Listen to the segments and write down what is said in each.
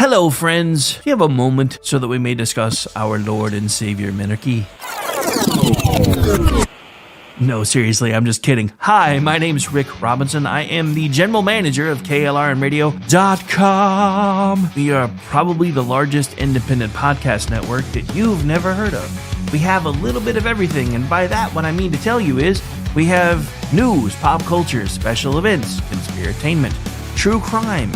Hello, friends. Do you have a moment so that we may discuss our Lord and Savior Minarchy? No, seriously, I'm just kidding. Hi, my name's Rick Robinson. I am the general manager of KLRNradio.com. We are probably the largest independent podcast network that you've never heard of. We have a little bit of everything, and by that, what I mean to tell you is we have news, pop culture, special events, conspiratainment, true crime,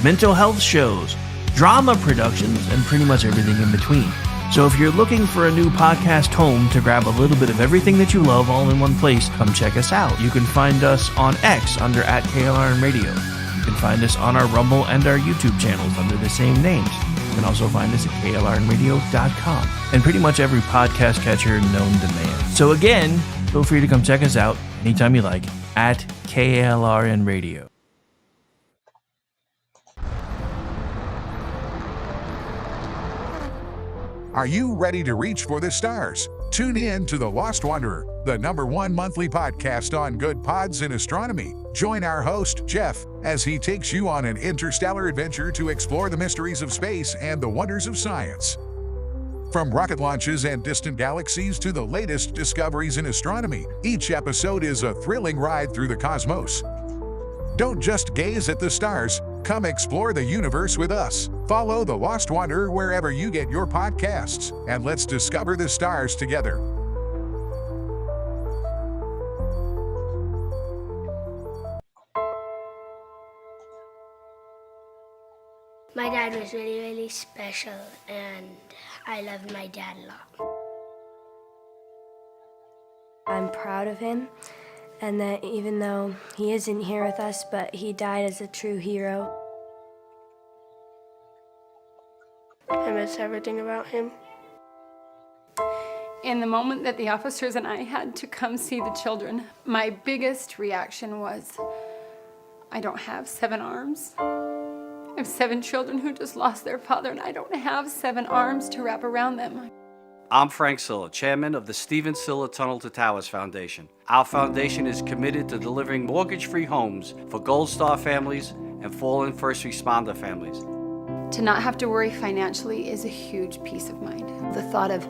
mental health shows, drama productions, and pretty much everything in between. So if you're looking for a new podcast home to grab a little bit of everything that you love all in one place, come check us out. You can find us on X under @KLRNradio. You can find us on our Rumble and our YouTube channels under the same names. You can also find us at KLRNradio.com and pretty much every podcast catcher known to man. So again, feel free to come check us out anytime you like at KLRNradio. Are you ready to reach for the stars? Tune in to The Lost Wanderer, the #1 monthly podcast on good pods in astronomy. Join our host, Jeff, as he takes you on an interstellar adventure to explore the mysteries of space and the wonders of science. From rocket launches and distant galaxies to the latest discoveries in astronomy, each episode is a thrilling ride through the cosmos. Don't just gaze at the stars. Come explore the universe with us. Follow The Lost Wanderer wherever you get your podcasts, and let's discover the stars together. My dad was really, really special, and I loved my dad a lot. I'm proud of him, and that even though he isn't here with us, but he died as a true hero. I miss everything about him. In the moment that the officers and I had to come see the children, my biggest reaction was, I don't have 7 arms. I have 7 children who just lost their father, and I don't have 7 arms to wrap around them. I'm Frank Silla, chairman of the Stephen Silla Tunnel to Towers Foundation. Our foundation is committed to delivering mortgage-free homes for Gold Star families and fallen first responder families. To not have to worry financially is a huge peace of mind. The thought of,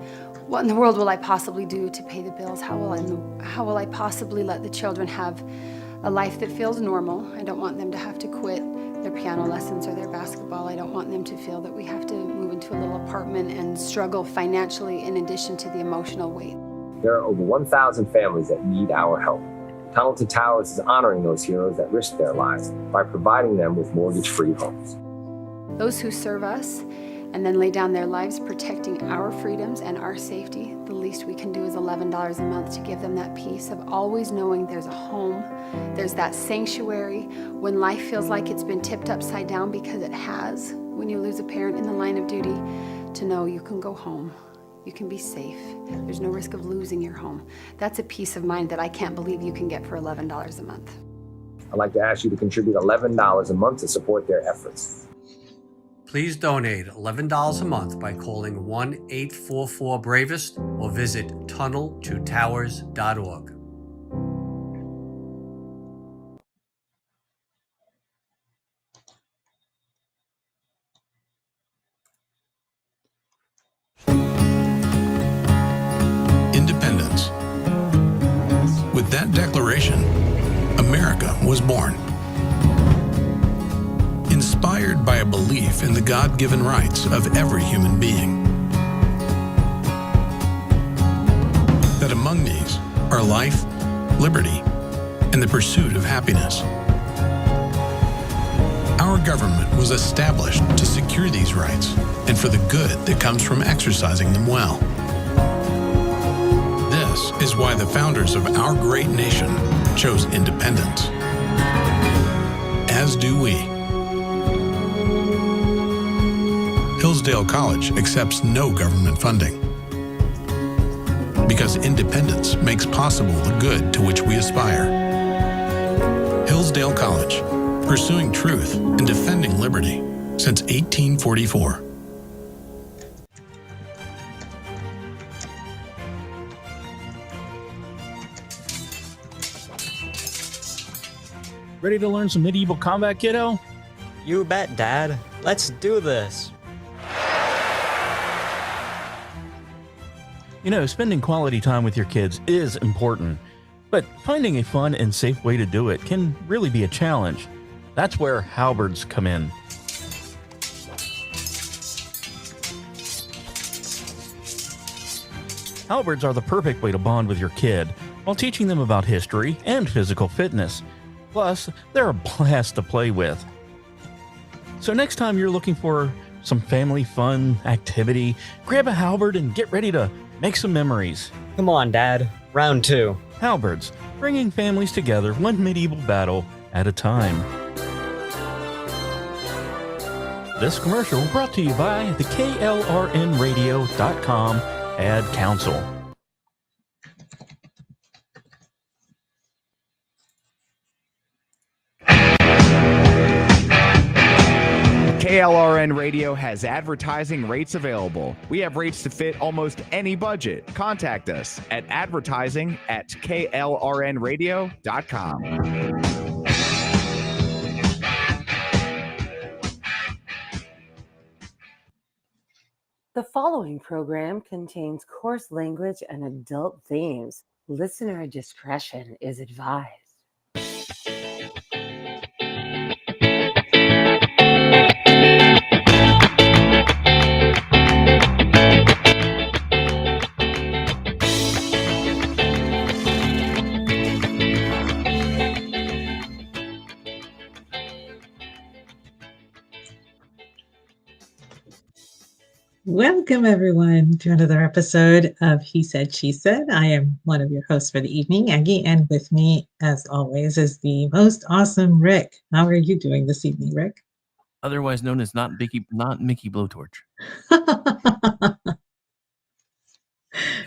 what in the world will I possibly do to pay the bills? How will I possibly let the children have a life that feels normal? I don't want them to have to quit their piano lessons or their basketball. I don't want them to feel that we have to move into a little apartment and struggle financially in addition to the emotional weight. There are over 1,000 families that need our help. Tunnel to Towers is honoring those heroes that risked their lives by providing them with mortgage-free homes. Those who serve us and then lay down their lives protecting our freedoms and our safety, the least we can do is $11 a month to give them that peace of always knowing there's a home, there's that sanctuary when life feels like it's been tipped upside down, because it has, when you lose a parent in the line of duty, to know you can go home, you can be safe, there's no risk of losing your home. That's a peace of mind that I can't believe you can get for $11 a month. I'd like to ask you to contribute $11 a month to support their efforts. Please donate $11 a month by calling 1-844-BRAVEST or visit tunneltotowers.org. Independence. With that declaration, America was born. Inspired by a belief in the God-given rights of every human being. That among these are life, liberty, and the pursuit of happiness. Our government was established to secure these rights and for the good that comes from exercising them well. This is why the founders of our great nation chose independence. As do we. Hillsdale College accepts no government funding because independence makes possible the good to which we aspire. Hillsdale College, pursuing truth and defending liberty since 1844. Ready to learn some medieval combat, kiddo? You bet, Dad. Let's do this. You know, spending quality time with your kids is important, but finding a fun and safe way to do it can really be a challenge. That's where halberds come in. Halberds are the perfect way to bond with your kid while teaching them about history and physical fitness. Plus, they're a blast to play with. So next time you're looking for some family fun activity, grab a halberd and get ready to make some memories. Come on, Dad. Round 2. Halberds, bringing families together one medieval battle at a time. This commercial brought to you by the KLRNradio.com Ad Council. KLRN Radio has advertising rates available. We have rates to fit almost any budget. Contact us at advertising@klrnradio.com. The following program contains coarse language and adult themes. Listener discretion is advised. Welcome, everyone, to another episode of He Said, She Said. I am one of your hosts for the evening, Aggie, and with me, as always, is the most awesome Rick. How are you doing this evening, Rick? Otherwise known as not Mickey Blowtorch.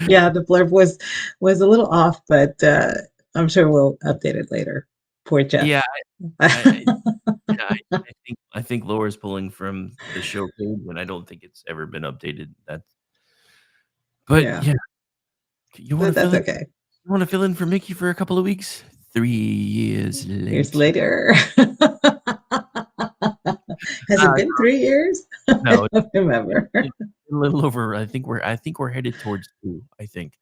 Yeah, the blurb was a little off, but I'm sure we'll update it later. Poor Jeff. Yeah, I think Laura's pulling from the show page, and I don't think it's ever been updated. But yeah. You want to that's okay. You want to fill in for Mickey for a couple of weeks? 3 years later. Years later. Has it been 3 years? No, I don't remember. A little over. I think we're headed towards 2. I think,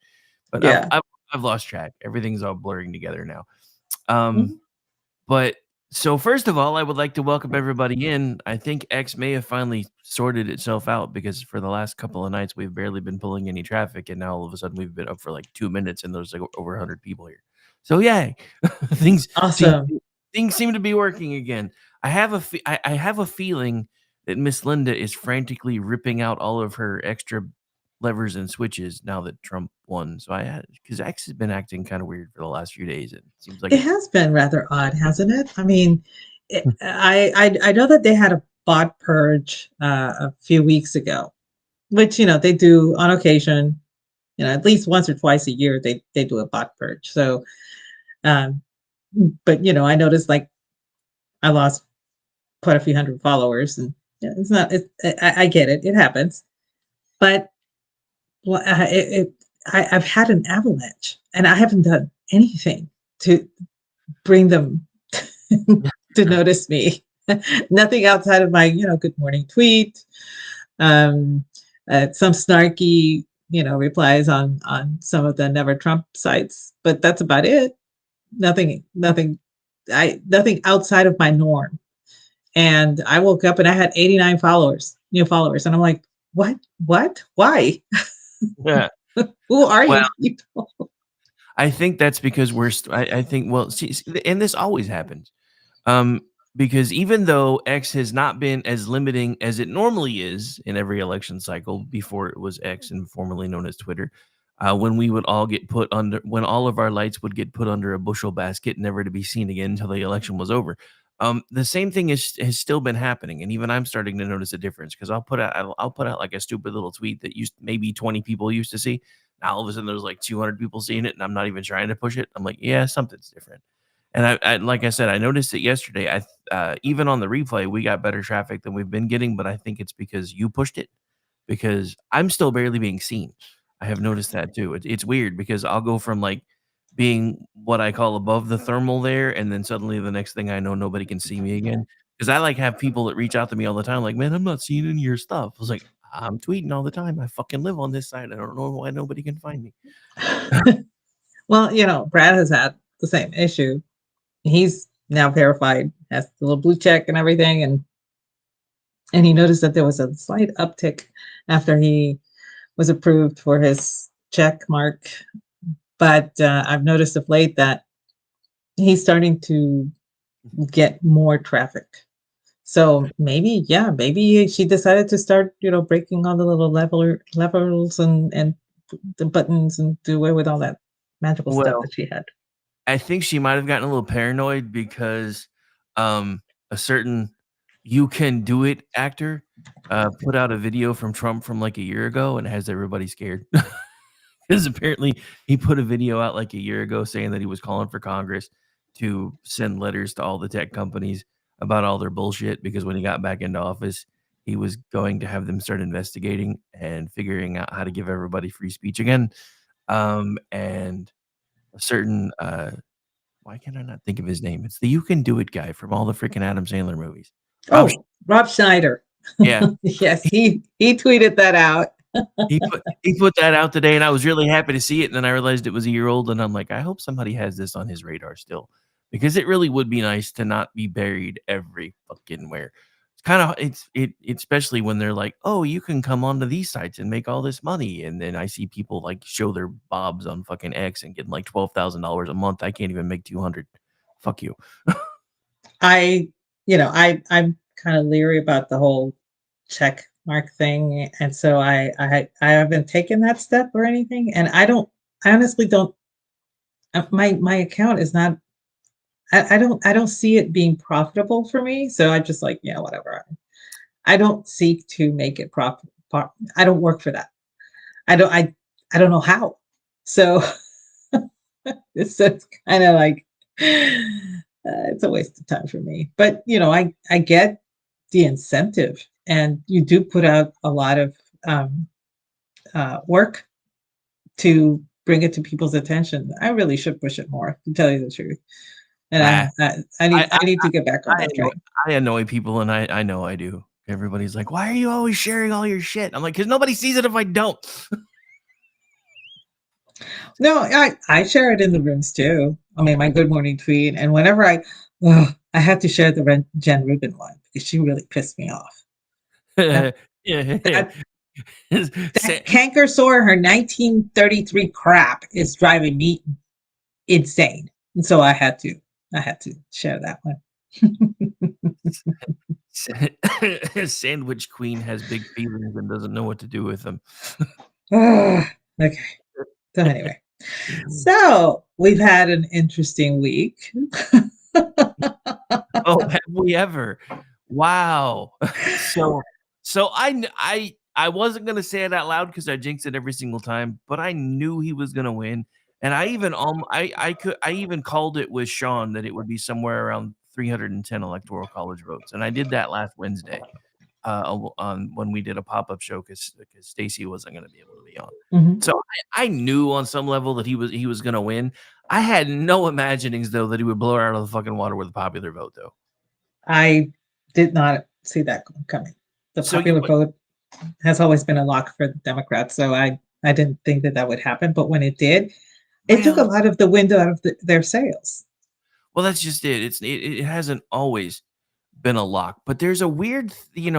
but yeah, I've lost track. Everything's all blurring together now. But so first of all, I would like to welcome everybody in. I think X may have finally sorted itself out because for the last couple of nights we've barely been pulling any traffic, and now all of a sudden we've been up for like 2 minutes, and there's like over 100 people here. So yay, things seem to be working again. I have a feeling that Miss Linda is frantically ripping out all of her extra levers and switches now that Trump won. So because X has been acting kind of weird for the last few days. It seems like it has been rather odd, hasn't it? I mean, I know that they had a bot purge a few weeks ago, which they do on occasion. At least once or twice a year they do a bot purge. So, but I noticed like I lost quite a few hundred followers, and it's not. I get it. It happens, but. Well, I've had an avalanche, and I haven't done anything to bring them to notice me. Nothing outside of my, good morning tweet, some snarky, replies on some of the Never Trump sites, but that's about it. Nothing outside of my norm. And I woke up and I had 89 new followers, and I'm like, what? Why? Yeah. Who are you people? I think that's because I think, see, and this always happens. Because even though X has not been as limiting as it normally is in every election cycle before it was X and formerly known as Twitter, when we would all get when all of our lights would get put under a bushel basket, never to be seen again until the election was over. The same thing has still been happening, and even I'm starting to notice a difference because I'll put out like a stupid little tweet that maybe 20 people used to see. Now all of a sudden there's like 200 people seeing it, and I'm not even trying to push it. I'm like, yeah, something's different. And I like I said, I noticed it yesterday. Even on the replay, we got better traffic than we've been getting, but I think it's because you pushed it. Because I'm still barely being seen. I have noticed that too. It's weird because I'll go from like being what I call above the thermal there, and then suddenly the next thing I know, nobody can see me again. Because I like have people that reach out to me all the time, like, man, I'm not seeing any of your stuff. I was like, I'm tweeting all the time. I fucking live on this side. I don't know why nobody can find me. Well, Brad has had the same issue. He's now verified, has the little blue check and everything, and he noticed that there was a slight uptick after he was approved for his check mark. But I've noticed of late that he's starting to get more traffic. So maybe she decided to start, breaking all the little levels and the buttons and do away with all that magical stuff Well, that she had. I think she might have gotten a little paranoid because a certain "You Can Do It" actor put out a video from Trump from like a year ago, and it has everybody scared. Because apparently he put a video out like a year ago saying that he was calling for Congress to send letters to all the tech companies about all their bullshit, because when he got back into office, he was going to have them start investigating and figuring out how to give everybody free speech again. And a certain why can I not think of his name? It's the "You Can Do It" guy from all the freaking Adam Sandler movies. Rob Schneider. Yeah. Yes, he tweeted that out. He put that out today, and I was really happy to see it, and then I realized it was a year old, and I'm like, I hope somebody has this on his radar still, because it really would be nice to not be buried every fucking where. It's kinda especially when they're like, "Oh, you can come onto these sites and make all this money," and then I see people, like, show their bobs on fucking X and getting, like, $12,000 a month. I can't even make 200. Fuck you. I'm kind of leery about the whole check mark thing, and so I haven't taken that step or anything, and I honestly don't. My account is not. I don't see it being profitable for me, so I just like, yeah, whatever. I don't seek to make it profit. I don't work for that. I don't know how. So it's kind of like it's a waste of time for me. But I get the incentive, and you do put out a lot of work to bring it to people's attention. I really should push it more, to tell you the truth. And I need to get back on that train. I annoy people, and I know I do. Everybody's like, "Why are you always sharing all your shit?" I'm like, "'Cause nobody sees it if I don't." No, I share it in the rooms too. I mean, my good morning tweet, and whenever I have to share the Jen Rubin one because she really pissed me off. That canker sore, her 1933 crap is driving me insane, and so I had to share that one. Sandwich Queen has big feelings and doesn't know what to do with them. Okay. So anyway, so we've had an interesting week. Oh, have we ever? Wow. So I wasn't gonna say it out loud because I jinx it every single time, but I knew he was gonna win, and I even I even called it with Sean that it would be somewhere around 310 electoral college votes, and I did that last Wednesday on when we did a pop-up show because Stacy wasn't gonna be able to be on. Mhm. So I knew on some level that he was gonna win. I had no imaginings though that he would blow her out of the fucking water with a popular vote though. I did not see that coming. The So popular vote has always been a lock for the Democrats, so I didn't think that would happen. But when it did, it took a lot of the wind out of their sails. Well, that's just it. It hasn't always been a lock, but there's a weird,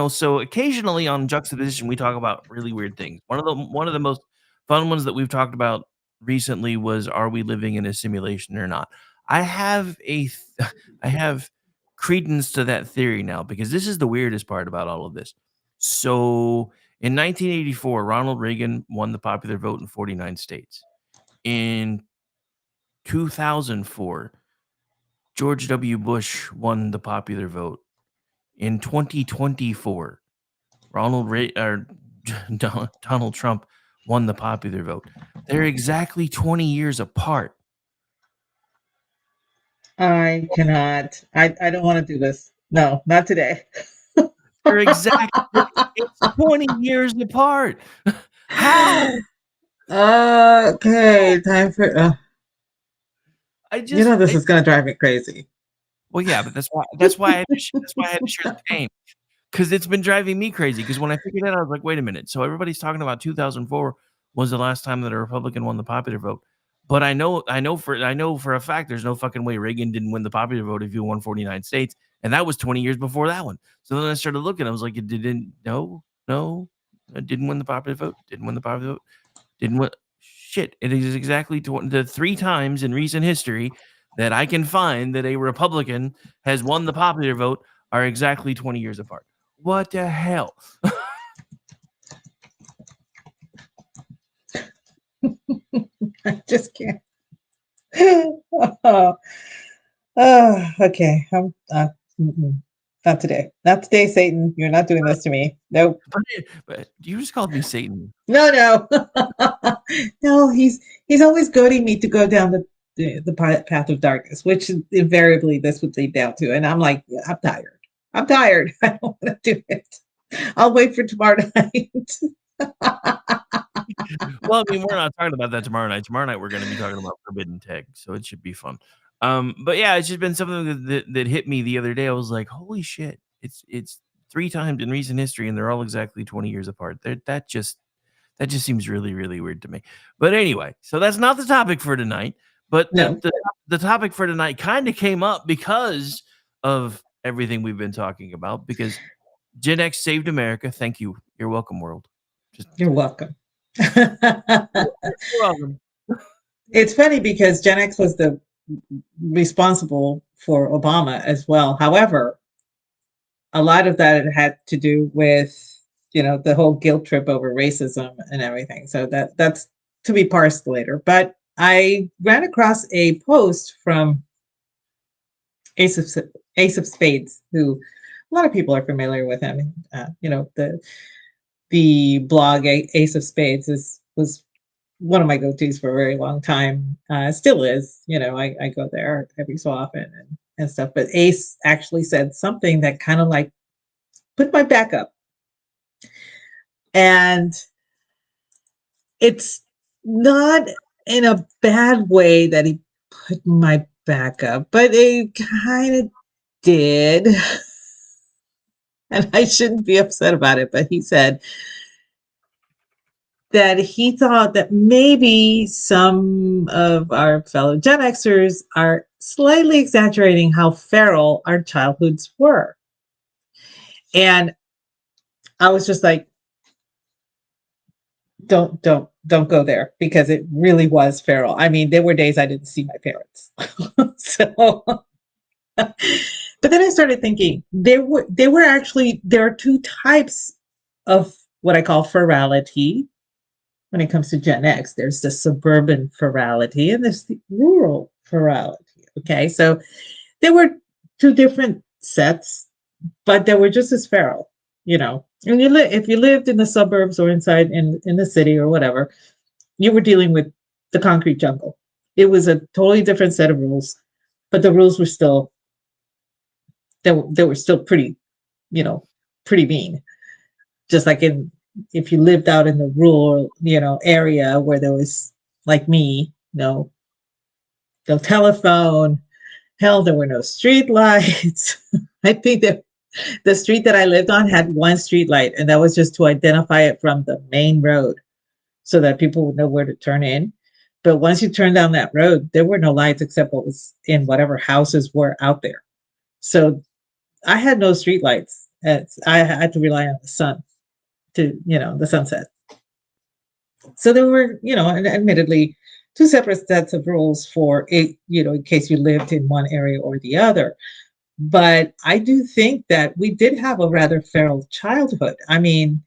so occasionally on Juxtaposition we talk about really weird things. One of the most fun ones that we've talked about recently was, are we living in a simulation or not? I have I have credence to that theory now, because this is the weirdest part about all of this. So in 1984, Ronald Reagan won the popular vote in 49 states. In 2004, George W. Bush won the popular vote. In 2024, Donald Trump won the popular vote. They're exactly 20 years apart. I cannot. I don't want to do this. No, not today. They're exactly it's 20 years apart. How? Okay, time for. This is gonna drive me crazy. Well, yeah, but that's why I had to share the pain, because it's been driving me crazy. Because when I figured it out, I was like, wait a minute. So everybody's talking about 2004 was the last time that a Republican won the popular vote, but I know for a fact there's no fucking way Reagan didn't win the popular vote if he won 49 states, and that was 20 years before that one. So then I started looking. I was like, it didn't. No, it didn't win the popular vote. Didn't win the popular vote. Didn't win. Shit! It is exactly the 3 times in recent history that I can find that a Republican has won the popular vote are exactly 20 years apart. What the hell? I just can't. Okay. Not today. Not today, Satan. You're not doing this to me. Nope. But you just called me Satan. No, no. No, he's always goading me to go down the path of darkness, which invariably this would lead down to. And I'm like, yeah, I'm tired. I'm tired. I don't want to do it. I'll wait for tomorrow night. Well, I mean, we're not talking about that tomorrow night. Tomorrow night we're going to be talking about forbidden tech, so it should be fun. But yeah, it's just been something that hit me the other day. I was like, holy shit! It's 3 times in recent history, and they're all exactly 20 years apart. That just seems really really weird to me. But anyway, so that's not the topic for tonight. But No. the topic for tonight kind of came up because of everything we've been talking about. Because Gen X saved America. Thank you. You're welcome, world. You're welcome. You're welcome. It's funny because Gen X was the responsible for Obama as well. However, a lot of that had to do with, the whole guilt trip over racism and everything. So that's to be parsed later. But I ran across a post from Ace of Spades, who a lot of people are familiar with him. The blog Ace of Spades was one of my go-tos for a very long time. Still is. I go there every so often and stuff. But Ace actually said something that kind of like put my back up. And it's not in a bad way that he put my back up, but it kind of did. And I shouldn't be upset about it, but he said that he thought that maybe some of our fellow Gen Xers are slightly exaggerating how feral our childhoods were. And I was just like, don't go there, because it really was feral. I mean, there were days I didn't see my parents. So but then I started thinking there are 2 types of what I call ferality when it comes to Gen X. There's the suburban ferality and there's the rural ferality. Okay, so there were 2 different sets, but they were just as feral. And if you lived in the suburbs or inside in the city or whatever, you were dealing with the concrete jungle. It was a totally different set of rules, but the rules were still they were still pretty, pretty mean. Just like if you lived out in the rural, area where there was, like me, no telephone, hell, there were no street lights. I think that the street that I lived on had 1 street light, and that was just to identify it from the main road so that people would know where to turn in. But once you turn down that road, there were no lights except what was in whatever houses were out there. So I had no street lights. I had to rely on the sun the sunset. So there were, and admittedly, 2 separate sets of rules for it, in case you lived in one area or the other. But I do think that we did have a rather feral childhood. I mean,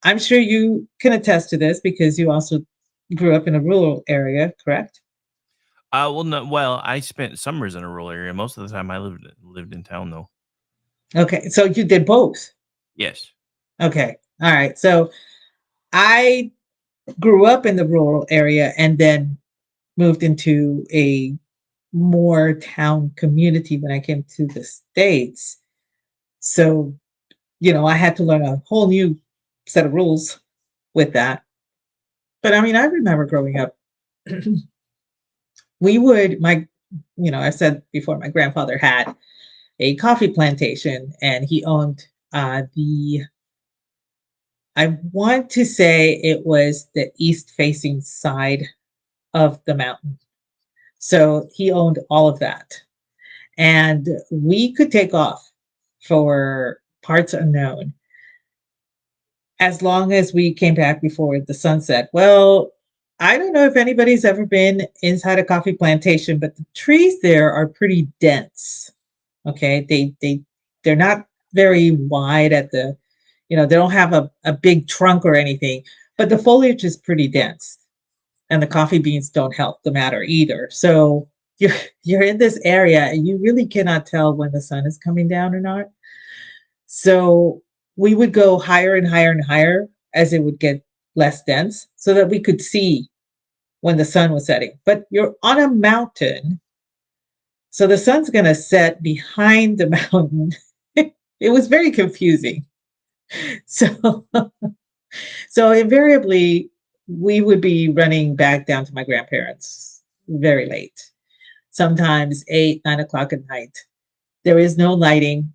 I'm sure you can attest to this because you also grew up in a rural area, correct? Well, no. Well, I spent summers in a rural area. Most of the time, I lived in town, though. Okay, so you did both. Yes. Okay, all right. So I grew up in the rural area and then moved into a more town community when I came to the States. So, I had to learn a whole new set of rules with that. But I mean, I remember growing up, my I said before, my grandfather had a coffee plantation, and he owned I want to say it was the east facing side of the mountain. So he owned all of that. And we could take off for parts unknown as long as we came back before the sunset. Well, I don't know if anybody's ever been inside a coffee plantation, but the trees there are pretty dense. Okay, they're not very wide at the, they don't have a big trunk or anything, but the foliage is pretty dense, and the coffee beans don't help the matter either. So you're you're in this area and you really cannot tell when the sun is coming down or not. So we would go higher and higher and higher as it would get less dense so that we could see when the sun was setting. But you're on a mountain, so the sun's going to set behind the mountain. It was very confusing. So so invariably we would be running back down to my grandparents very late, sometimes 8, 9 o'clock at night. There is no lighting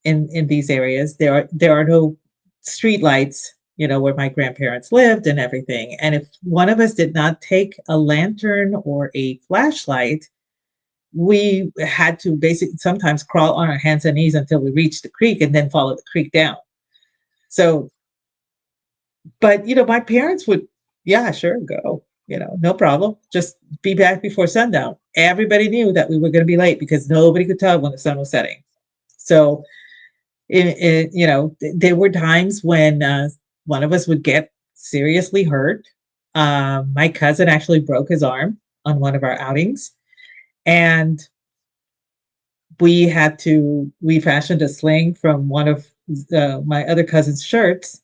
in these areas. There are no street lights, where my grandparents lived and everything. And if one of us did not take a lantern or a flashlight, we had to basically sometimes crawl on our hands and knees until we reached the creek and then follow the creek down. So, but my parents would, yeah, sure, go, no problem. Just be back before sundown. Everybody knew that we were going to be late because nobody could tell when the sun was setting. So there were times when one of us would get seriously hurt. My cousin actually broke his arm on one of our outings, and we fashioned a sling from one of my other cousin's shirts.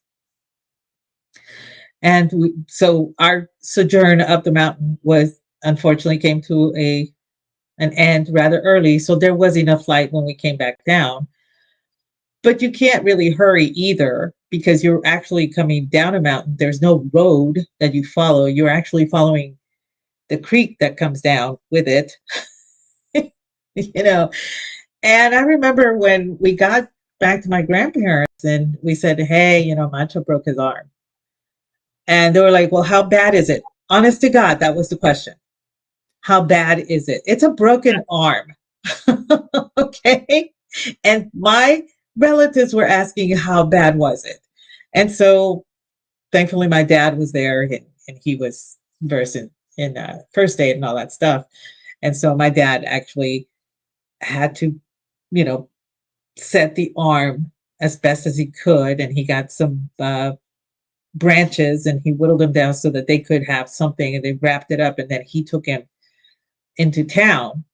And so our sojourn up the mountain unfortunately came to an end rather early. So there was enough light when we came back down. But you can't really hurry either because you're actually coming down a mountain. There's no road that you follow. You're actually following the creek that comes down with it. And I remember when we got back to my grandparents and we said, hey, Macho broke his arm. And they were like, well, how bad is it? Honest to God, that was the question. How bad is it? It's a broken arm. Okay. And my relatives were asking, how bad was it? And so thankfully my dad was there, and he was versed in first aid and all that stuff. And so my dad actually had to, set the arm as best as he could. And he got some branches and he whittled them down so that they could have something, and they wrapped it up. And then he took him into town,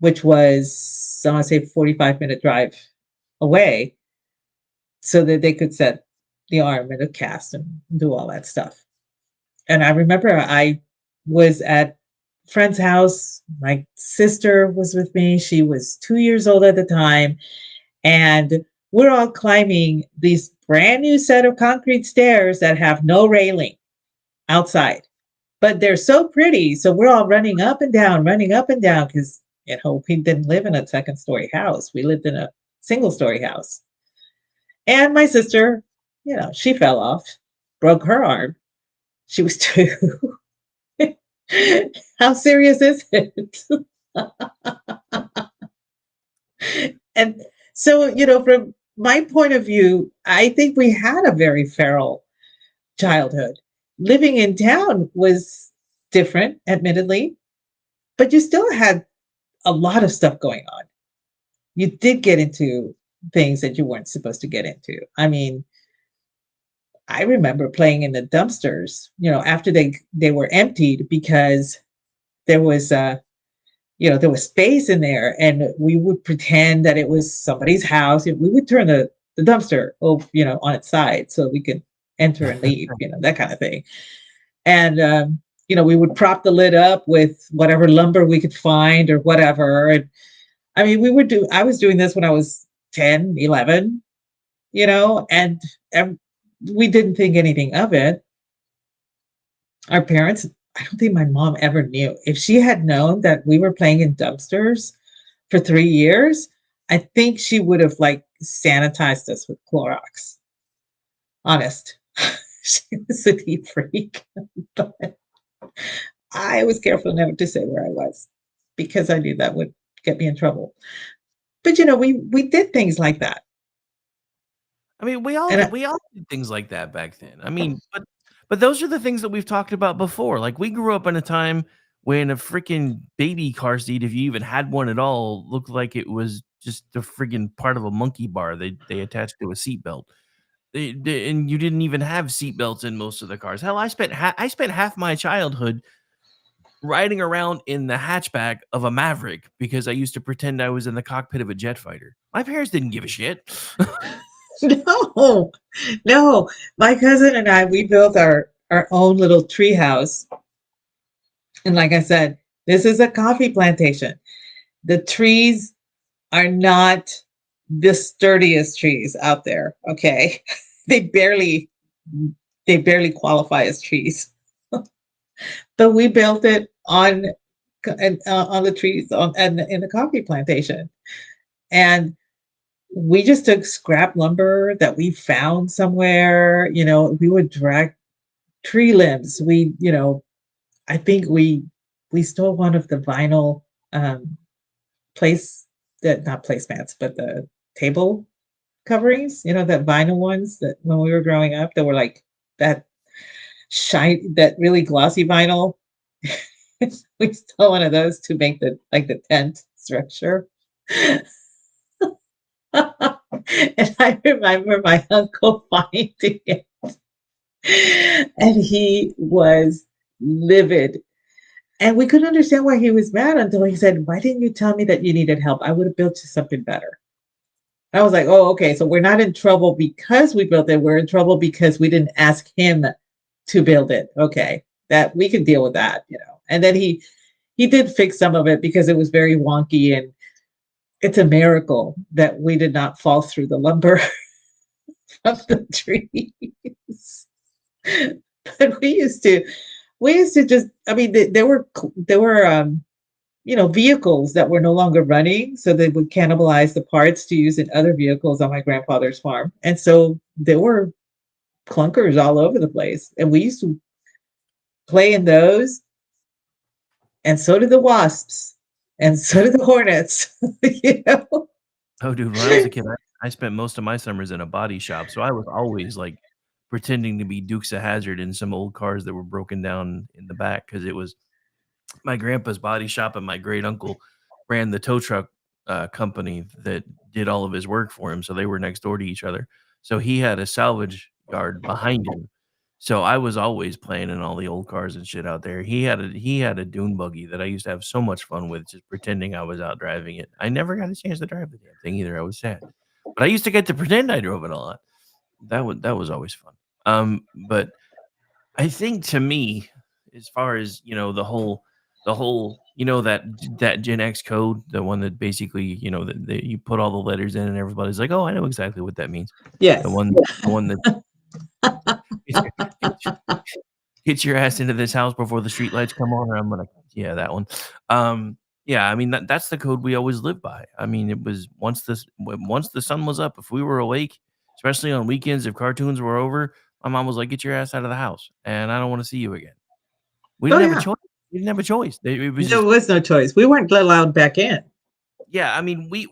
which was, I want to say, 45-minute drive away, so that they could set the arm in a cast and do all that stuff. And I remember I was at a friend's house. My sister was with me. She was 2 years old at the time. And we're all climbing these brand new set of concrete stairs that have no railing outside. But they're so pretty. So we're all running up and down because, we didn't live in a second story house. We lived in a single story house. And my sister, she fell off, broke her arm. She was 2. How serious is it? And so, from my point of view, I think we had a very feral childhood. Living in town was different, admittedly, but you still had a lot of stuff going on. You did get into things that you weren't supposed to get into. I mean, I remember playing in the dumpsters, after they were emptied, because there was there was space in there, and we would pretend that it was somebody's house. We would turn the dumpster over, on its side so we could enter and leave, that kind of thing. And we would prop the lid up with whatever lumber we could find or whatever. And I mean, I was doing this when I was 10, 11, and we didn't think anything of it. Our parents, I don't think my mom ever knew. If she had known that we were playing in dumpsters for 3 years, I think she would have like sanitized us with Clorox. Honest. She was a deep freak. But I was careful never to say where I was because I knew that would get me in trouble. But we did things like that. I mean, And we all did things like that back then. I mean, but those are the things that we've talked about before. Like we grew up in a time when a freaking baby car seat, if you even had one at all, looked like it was just a friggin' part of a monkey bar they attached to a seatbelt. And you didn't even have seatbelts in most of the cars. Hell, I spent half my childhood riding around in the hatchback of a Maverick because I used to pretend I was in the cockpit of a jet fighter. My parents didn't give a shit. no, no. My cousin and I, we built our own little tree house. And like I said, this is a coffee plantation. The trees are not the sturdiest trees out there. Okay. They barely they barely qualify as trees. But we built it on the trees and in the coffee plantation. And we just took scrap lumber that we found somewhere. We would drag tree limbs. I think we stole one of the vinyl place that not placemats, but the table coverings, that vinyl ones that when we were growing up that were like that that really glossy vinyl. We stole one of those to make the tent structure. And I remember my uncle finding it. And he was livid. And we couldn't understand why he was mad until he said, "Why didn't you tell me that you needed help? I would have built you something better." I was like, "Oh, okay. So we're not in trouble because we built it. We're in trouble because we didn't ask him to build it." Okay. That we can deal with that. And then he did fix some of it because it was very wonky, and it's a miracle that we did not fall through the lumber of the trees. But we used to just, I mean, there were vehicles that were no longer running, so they would cannibalize the parts to use in other vehicles on my grandfather's farm. And so there were clunkers all over the place, and we used to play in those, and so did the wasps, and so did the hornets. you know? Oh, dude, when I was a kid, I spent most of my summers in a body shop, so I was always, like, pretending to be Dukes of Hazzard in some old cars that were broken down in the back because it was my grandpa's body shop, and my great uncle ran the tow truck, company that did all of his work for him, so they were next door to each other. So he had a salvage yard behind him. So I was always playing in all the old cars and shit out there. He had a dune buggy that I used to have so much fun with, just pretending I was out driving it. I never got a chance to drive the damn thing either. I was sad, but I used to get to pretend I drove it a lot. That was always fun. But I think to me, as far as the whole that Gen X code, the one that basically that you put all the letters in and everybody's like, oh, I know exactly what that means. The Yes. one that get your ass into this house before the street lights come on, or I'm gonna yeah, that one. Yeah, I mean that's the code we always lived by. I mean, it was once the sun was up, if we were awake, especially on weekends, if cartoons were over, my mom was like, "Get your ass out of the house, and I don't want to see you again." We Oh didn't have a yeah. choice. We didn't have a choice. It was There just was no choice. We weren't allowed back in. yeah. I mean, we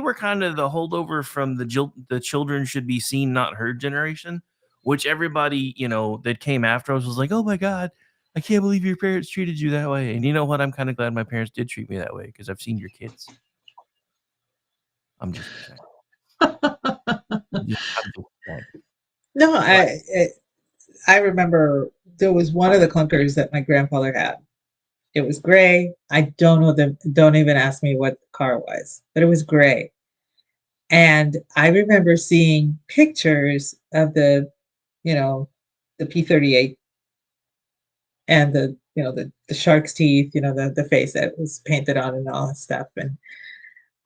were kind of the holdover from the children should be seen, not heard generation, which everybody that came after us was like, "Oh my god, I can't believe your parents treated you that way." And you know what? I'm kind of glad my parents did treat me that way because I've seen your kids. I'm just saying. I'm just saying. No, But I remember there was one of the clunkers that my grandfather had. It was gray. I don't know them. Don't even ask me what the car was, but it was gray. And I remember seeing pictures of you know, the P-38 and the shark's teeth, the face that was painted on and all that stuff. And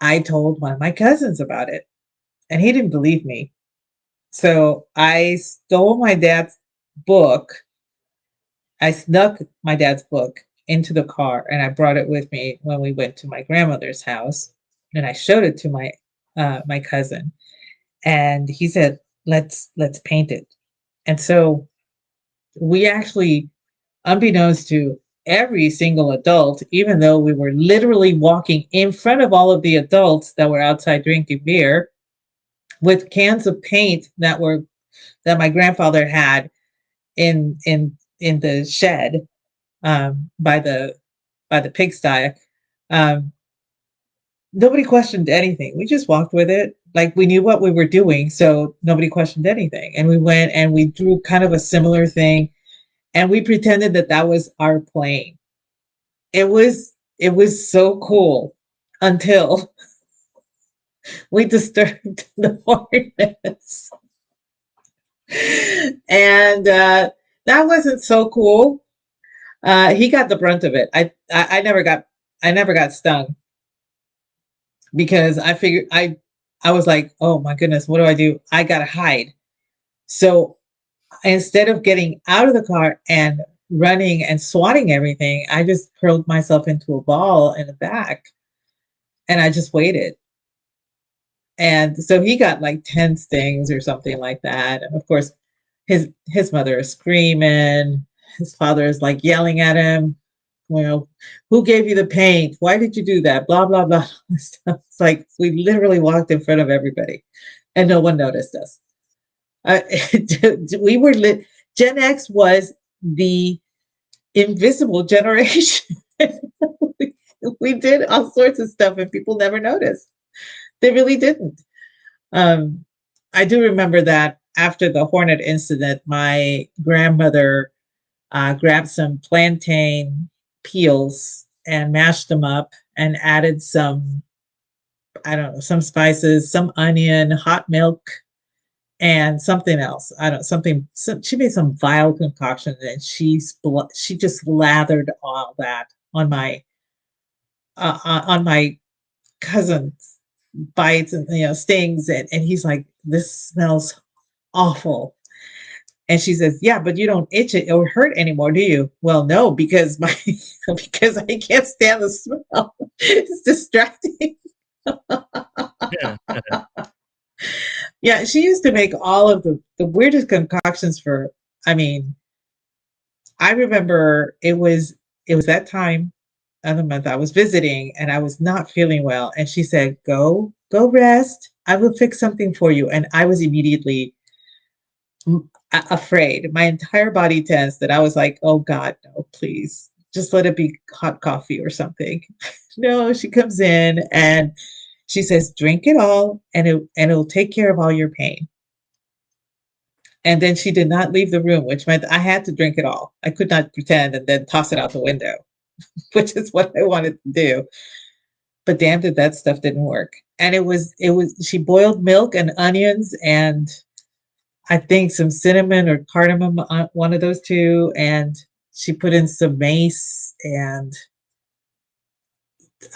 I told one of my cousins about it, and he didn't believe me. So I stole my dad's book I snuck my dad's book into the car and I brought it with me when we went to my grandmother's house, and I showed it to my cousin, and he said, let's paint it. And so we actually, unbeknownst to every single adult, even though we were literally walking in front of all of the adults that were outside drinking beer with cans of paint that my grandfather had in the shed, by the pigsty. Um, Nobody questioned anything. We just walked with it. Like we knew what we were doing, so nobody questioned anything. And we went and we drew kind of a similar thing, and we pretended that that was our plane. It was so cool until we disturbed the hornets, and that wasn't so cool. He got the brunt of it. I never got stung because I figured I was like, oh my goodness, what do I do? I gotta hide. So instead of getting out of the car and running and swatting everything, I just curled myself into a ball in the back and I just waited. And so he got like 10 stings or something like that. And of course, his mother is screaming. His father is like yelling at him, who gave you the paint? Why did you do that? Blah, blah, blah. It's like we literally walked in front of everybody and no one noticed us. Uh, we were lit. Gen X was the invisible generation. We did all sorts of stuff and people never noticed. They really didn't. Um, I do remember that after the Hornet incident, my grandmother grabbed some plantain peels and mashed them up and added some, I don't know, some spices, some onion, hot milk, and something else. I don't something. She made some vile concoction and she just lathered all that on my cousin's bites and stings, and he's like, this smells awful. And she says, yeah, but you don't itch it or hurt anymore, do you? Well, no, because because I can't stand the smell. It's distracting. Yeah, she used to make all of the weirdest concoctions for, I mean, I remember it was that time of the month I was visiting and I was not feeling well. And she said, go rest. I will fix something for you. And I was immediately afraid. My entire body tensed that I was like, oh God, no, please. Just let it be hot coffee or something. No, she comes in and she says, drink it all and it'll take care of all your pain. And then she did not leave the room, which meant I had to drink it all. I could not pretend and then toss it out the window, which is what I wanted to do. But damn it, that stuff didn't work. And she boiled milk and onions and I think some cinnamon or cardamom, one of those two. And she put in some mace and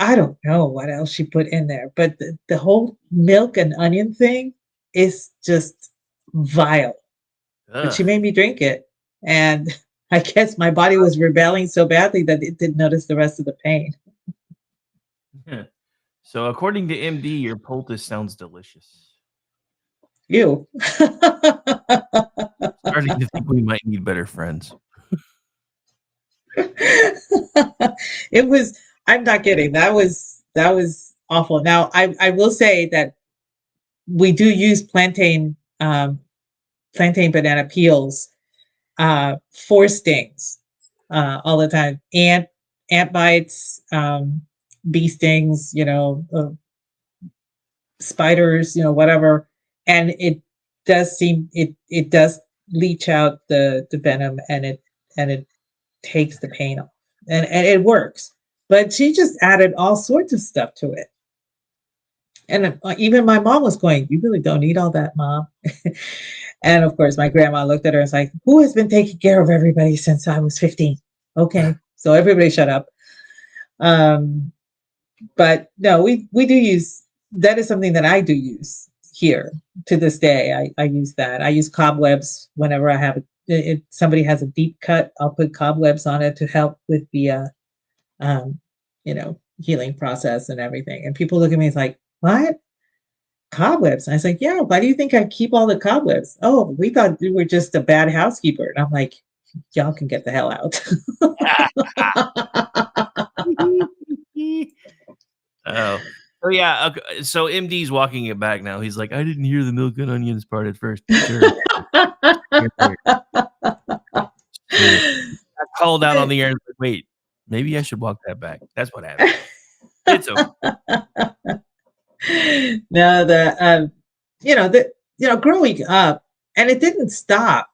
I don't know what else she put in there. But the whole milk and onion thing is just vile. But she made me drink it. And I guess my body was rebelling so badly that it didn't notice the rest of the pain. So, according to MD, your poultice sounds delicious. You. Starting to think we might need better friends. I'm not kidding. That was awful. Now, I will say that we do use plantain banana peels for stings all the time. Ant bites, bee stings, spiders, whatever. And it does leach out the venom and it takes the pain off. And it works. But she just added all sorts of stuff to it. And even my mom was going, you really don't need all that, Mom. And of course, my grandma looked at her and was like, who has been taking care of everybody since I was 15? Okay, so everybody shut up. But no, we do use, that is something that I do use here to this day. I use that. I use cobwebs whenever I have if somebody has a deep cut, I'll put cobwebs on it to help with the healing process and everything. And people look at me as like, what? Cobwebs? And I was like, yeah, why do you think I keep all the cobwebs? Oh, we thought you were just a bad housekeeper. And I'm like, y'all can get the hell out. Oh. Oh yeah. Okay. So MD's walking it back now. He's like, I didn't hear the milk and onions part at first. Sure. Sure. I called out on the air and said, wait, maybe I should walk that back. That's what happened. It's okay. No, growing up, and it didn't stop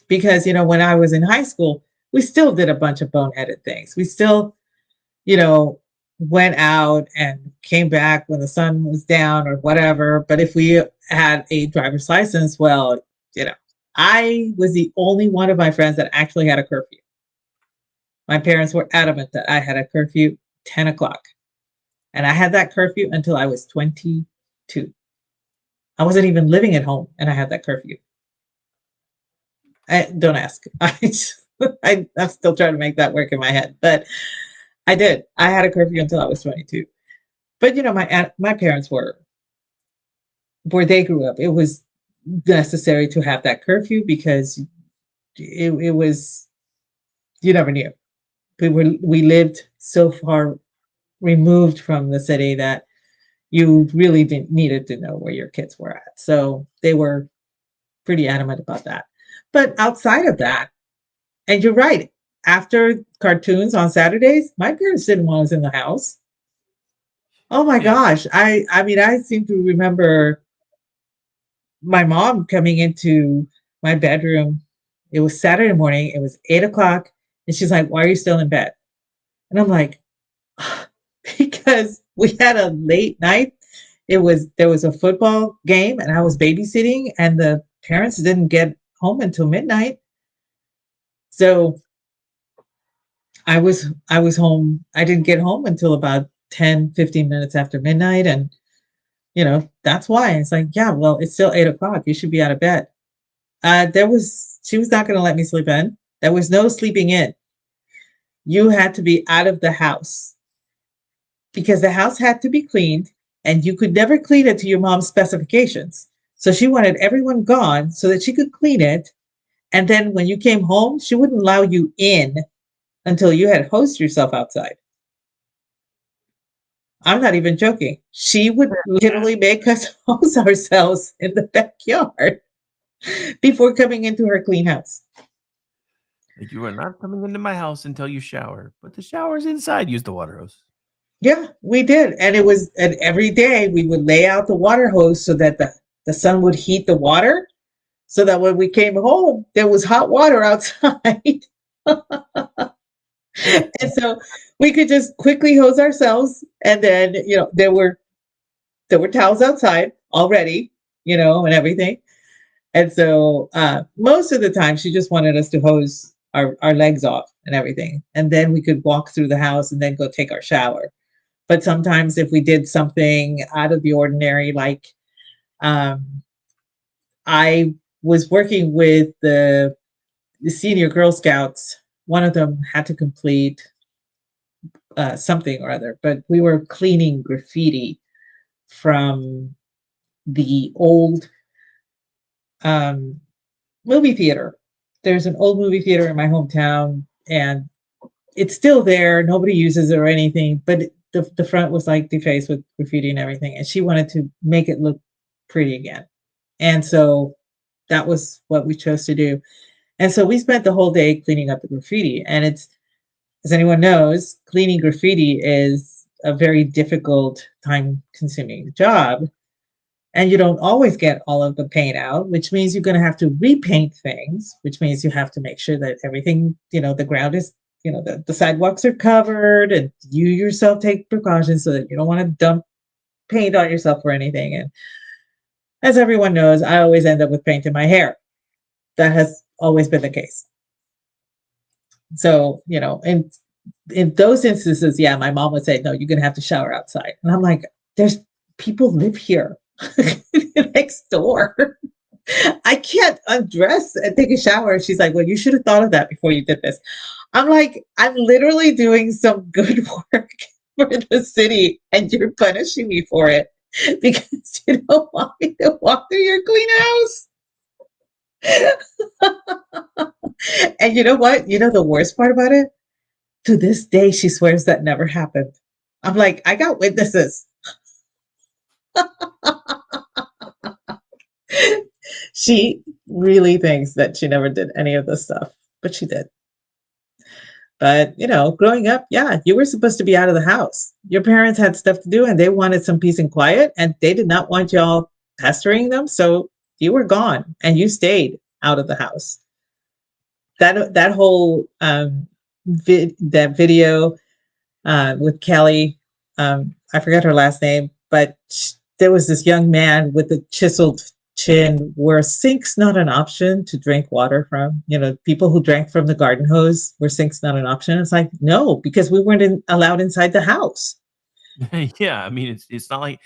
because, when I was in high school, we still did a bunch of boneheaded things. We still, went out and came back when the sun was down or whatever. But if we had a driver's license, well, I was the only one of my friends that actually had a curfew. My parents were adamant that I had a curfew 10 o'clock. And I had that curfew until I was 22. I wasn't even living at home and I had that curfew. Don't ask. I'm still trying to make that work in my head, but I did. I had a curfew until I was 22. But my parents were where they grew up. It was necessary to have that curfew because it was, you never knew. We lived so far removed from the city that you really needed to know where your kids were at. So they were pretty adamant about that. But outside of that, and you're right, after cartoons on Saturdays, my parents didn't want us in the house. Oh my gosh. I mean, I seem to remember my mom coming into my bedroom. It was Saturday morning. It was 8 o'clock. And she's like, why are you still in bed? And I'm like, because we had a late night. There was a football game and I was babysitting and the parents didn't get home until midnight. So I was home. I didn't get home until about 10, 15 minutes after midnight. And, that's why it's like, yeah, well, it's still 8 o'clock. You should be out of bed. She was not going to let me sleep in. There was no sleeping in. You had to be out of the house because the house had to be cleaned and you could never clean it to your mom's specifications. So she wanted everyone gone so that she could clean it. And then when you came home, she wouldn't allow you in until you had hosed yourself outside. I'm not even joking. She would literally make us hose ourselves in the backyard before coming into her clean house. You are not coming into my house until you shower, but the shower's inside. Use the water hose. Yeah, we did. And every day we would lay out the water hose so that the sun would heat the water so that when we came home, there was hot water outside. And so we could just quickly hose ourselves. And then, there were towels outside already, and everything. And so most of the time she just wanted us to hose our legs off and everything. And then we could walk through the house and then go take our shower. But sometimes if we did something out of the ordinary, like I was working with the senior Girl Scouts, one of them had to complete something or other, but we were cleaning graffiti from the old movie theater. There's an old movie theater in my hometown and it's still there. Nobody uses it or anything, but the front was like defaced with graffiti and everything. And she wanted to make it look pretty again. And so that was what we chose to do. And so we spent the whole day cleaning up the graffiti. And it's, as anyone knows, cleaning graffiti is a very difficult, time-consuming job. And you don't always get all of the paint out, which means you're going to have to repaint things, which means you have to make sure that everything, the ground is, the sidewalks are covered and you yourself take precautions so that you don't want to dump paint on yourself or anything. And as everyone knows, I always end up with paint in my hair. That has always been the case. So, in those instances, yeah, my mom would say, no, you're going to have to shower outside. And I'm like, there's people live here next door. I can't undress and take a shower. She's like, well, you should have thought of that before you did this. I'm like, I'm literally doing some good work for the city and you're punishing me for it because you don't want me to walk through your clean house. And you know what? You know the worst part about it? To this day, she swears that never happened. I'm like, I got witnesses. She really thinks that she never did any of this stuff, but she did. But, growing up, yeah, you were supposed to be out of the house. Your parents had stuff to do and they wanted some peace and quiet, and they did not want y'all pestering them. So you were gone and you stayed out of the house. That whole that video with Kelly, I forgot her last name, but there was this young man with a chiseled chin where sink's not an option to drink water from. People who drank from the garden hose where sink's not an option. It's like, no, because we weren't allowed inside the house. Yeah, I mean, it's not like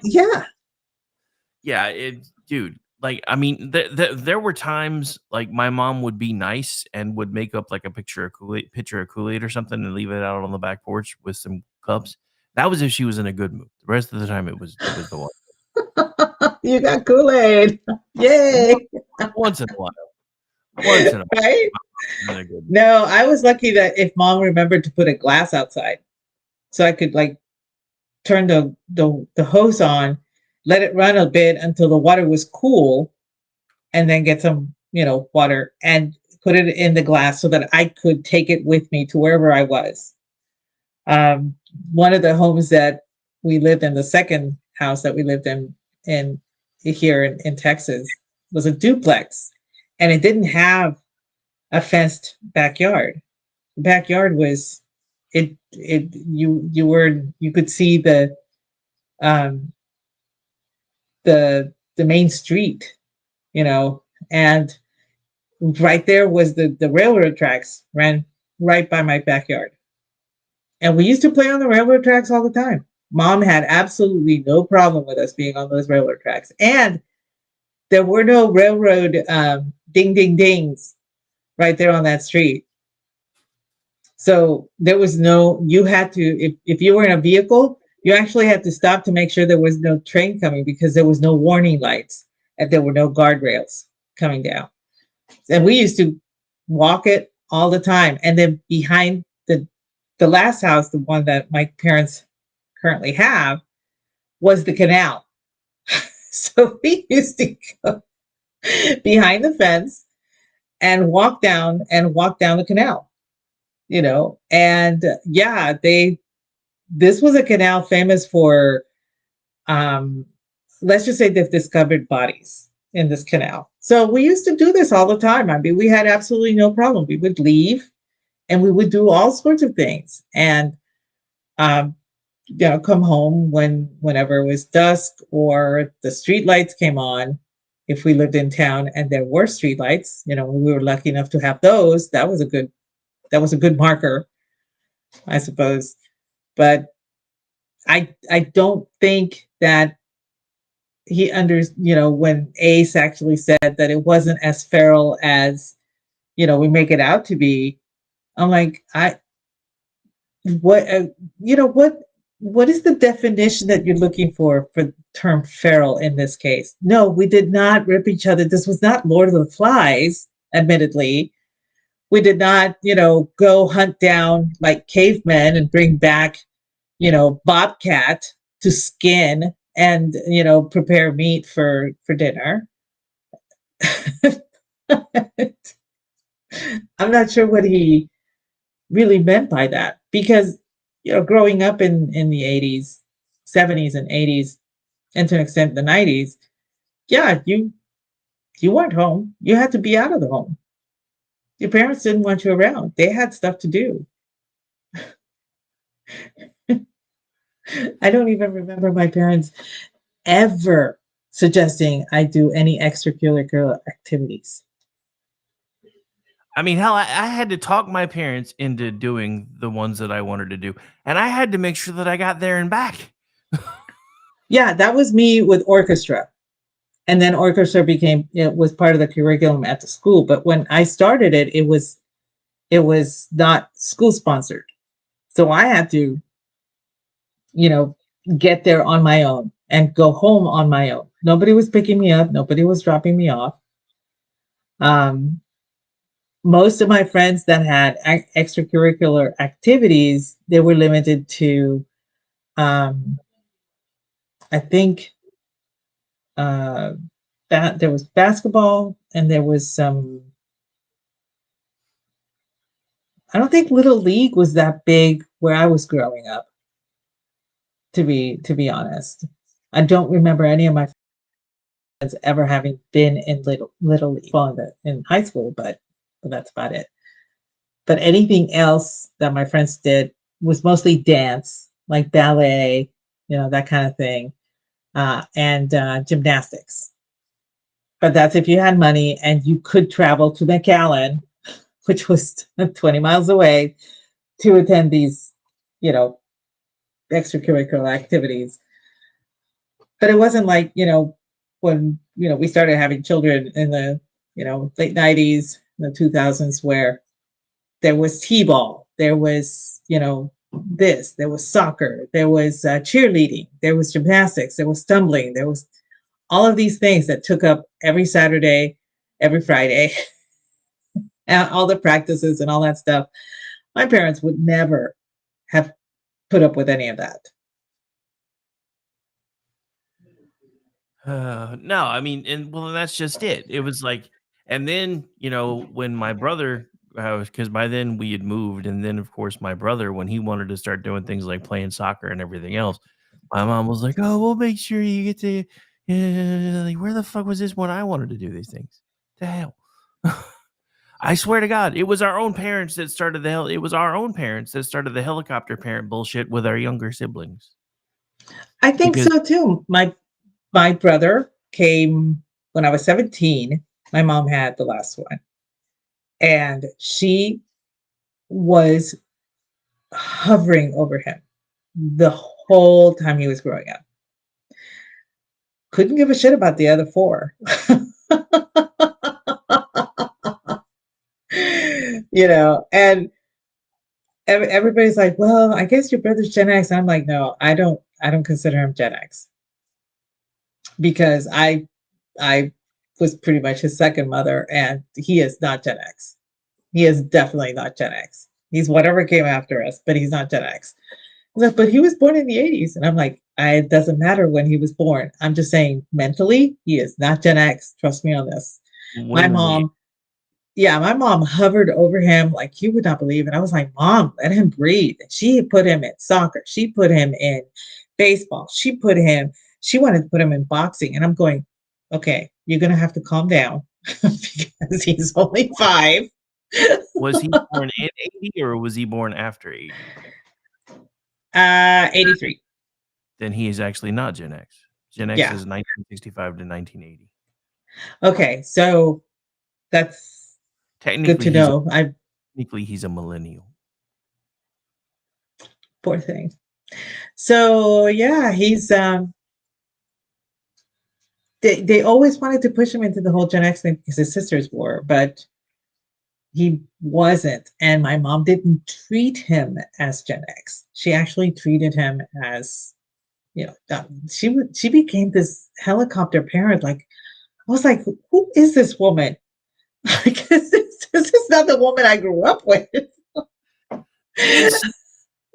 yeah. Yeah, dude. Like, I mean, there were times like my mom would be nice and would make up like a pitcher of Kool-Aid or something and leave it out on the back porch with some cups. That was if she was in a good mood. The rest of the time, it was the one. You got Kool-Aid. Yay. Once in a while. Once in a while. Right? No, I was lucky that if mom remembered to put a glass outside, so I could like turn the hose on, let it run a bit until the water was cool, and then get some, water and put it in the glass so that I could take it with me to wherever I was. One of the homes that we lived in, the second house that we lived in here in Texas, was a duplex, and it didn't have a fenced backyard. The backyard was you could see the main street, and right there was the railroad tracks ran right by my backyard. And we used to play on the railroad tracks all the time. Mom had absolutely no problem with us being on those railroad tracks. And there were no railroad ding, ding, dings right there on that street. So there was you had to, if you were in a vehicle, you actually had to stop to make sure there was no train coming because there was no warning lights and there were no guardrails coming down. And we used to walk it all the time. And then behind the last house, the one that my parents currently have, was the canal. So we used to go behind the fence and walk down the canal, and yeah, this was a canal famous for, let's just say they've discovered bodies in this canal. So we used to do this all the time. I mean, we had absolutely no problem. We would leave and we would do all sorts of things and, come home whenever it was dusk or the street lights came on. If we lived in town and there were street lights, we were lucky enough to have those. That was a good marker, I suppose. But I don't think that he when Ace actually said that it wasn't as feral as, we make it out to be. I'm like, what is the definition that you're looking for the term feral in this case? No, we did not rip each other. This was not Lord of the Flies, admittedly. We did not, go hunt down like cavemen and bring back, bobcat to skin and, prepare meat for dinner. I'm not sure what he really meant by that because, growing up in the 80s, 70s and 80s, and to an extent the 90s, yeah, you weren't home. You had to be out of the home. Your parents didn't want you around. They had stuff to do. I don't even remember my parents ever suggesting I do any extracurricular activities. I mean, hell, I had to talk my parents into doing the ones that I wanted to do. And I had to make sure that I got there and back. Yeah, that was me with orchestra. and then orchestra it was part of the curriculum at the school. But when I started it, it was not school sponsored. So I had to, you know, get there on my own and go home on my own. Nobody was picking me up. Nobody was dropping me off. Most of my friends that had extracurricular activities, they were limited to, I think, that there was basketball and there was some. I don't think Little League was that big where I was growing up. To be honest, I don't remember any of my friends ever having been in Little League. Well, in high school, but that's about it. But anything else that my friends did was mostly dance, like ballet, that kind of thing, and gymnastics. But that's if you had money and you could travel to McAllen, which was 20 miles away, to attend these, extracurricular activities. But it wasn't like, when, we started having children in the, late 90s, the 2000s, where there was T-ball, there was, there was soccer, there was cheerleading, there was gymnastics, there was tumbling, there was all of these things that took up every Saturday, every Friday, and all the practices and all that stuff. My parents would never have put up with any of that. No, I mean, and well, that's just it. It was like, and then, when my brother, because by then we had moved, and then of course my brother, when he wanted to start doing things like playing soccer and everything else, my mom was like, "Oh, we'll make sure you get to." Like, where the fuck was this when I wanted to do these things? The hell. I swear to God, it was our own parents that started the hell. It was our own parents that started the helicopter parent bullshit with our younger siblings. I think so too. My brother came when I was 17. My mom had the last one. And she was hovering over him the whole time he was growing up. Couldn't give a shit about the other four. And everybody's like, well, I guess your brother's Gen X. I'm like, no, I don't consider him Gen X. Because I was pretty much his second mother, and he is not Gen X. He is definitely not Gen X. He's whatever came after us, but he's not Gen X. Like, but he was born in the 80s. And I'm like, it doesn't matter when he was born. I'm just saying mentally, he is not Gen X. Trust me on this. My mom hovered over him like you would not believe. And I was like, Mom, let him breathe. And she put him in soccer. She put him in baseball. She wanted to put him in boxing. And I'm going, okay, you're going to have to calm down because he's only 5. Was he born in 80 or was he born after 80? 83. Then he is actually not Gen X. Gen X is 1965 to 1980. Okay, so that's good to know. Technically, he's a millennial. Poor thing. So yeah, he's they always wanted to push him into the whole Gen X thing because his sisters were, but he wasn't. And my mom didn't treat him as Gen X. She actually treated him as, she became this helicopter parent. Like, I was like, who is this woman? Because this is not the woman I grew up with.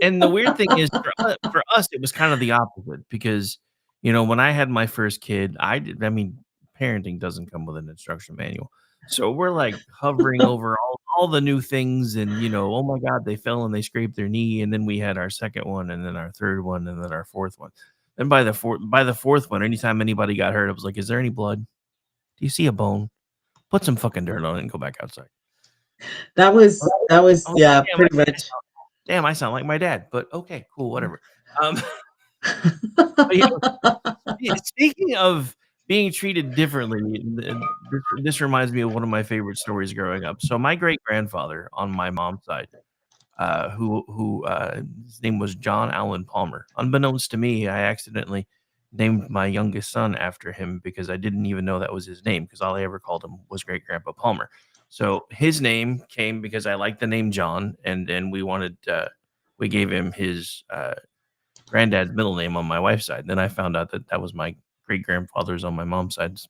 And the weird thing is, for us, it was kind of the opposite because, when I had my first kid, parenting doesn't come with an instruction manual. So we're like hovering over all the new things and, oh my God, they fell and they scraped their knee. And then we had our second one and then our third one and then our fourth one. And by the fourth one, anytime anybody got hurt, I was like, is there any blood? Do you see a bone? Put some fucking dirt on it and go back outside. That was pretty much. Damn, I sound like my dad, but okay, cool, whatever. Speaking of being treated differently, this reminds me of one of my favorite stories growing up. So my great grandfather on my mom's side, who his name was John Allen Palmer. Unbeknownst to me, I accidentally named my youngest son after him because I didn't even know that was his name because all I ever called him was Great Grandpa Palmer. So his name came because I liked the name John, and then we gave him his granddad's middle name on my wife's side. Then I found out that that was my great grandfather's on my mom's side's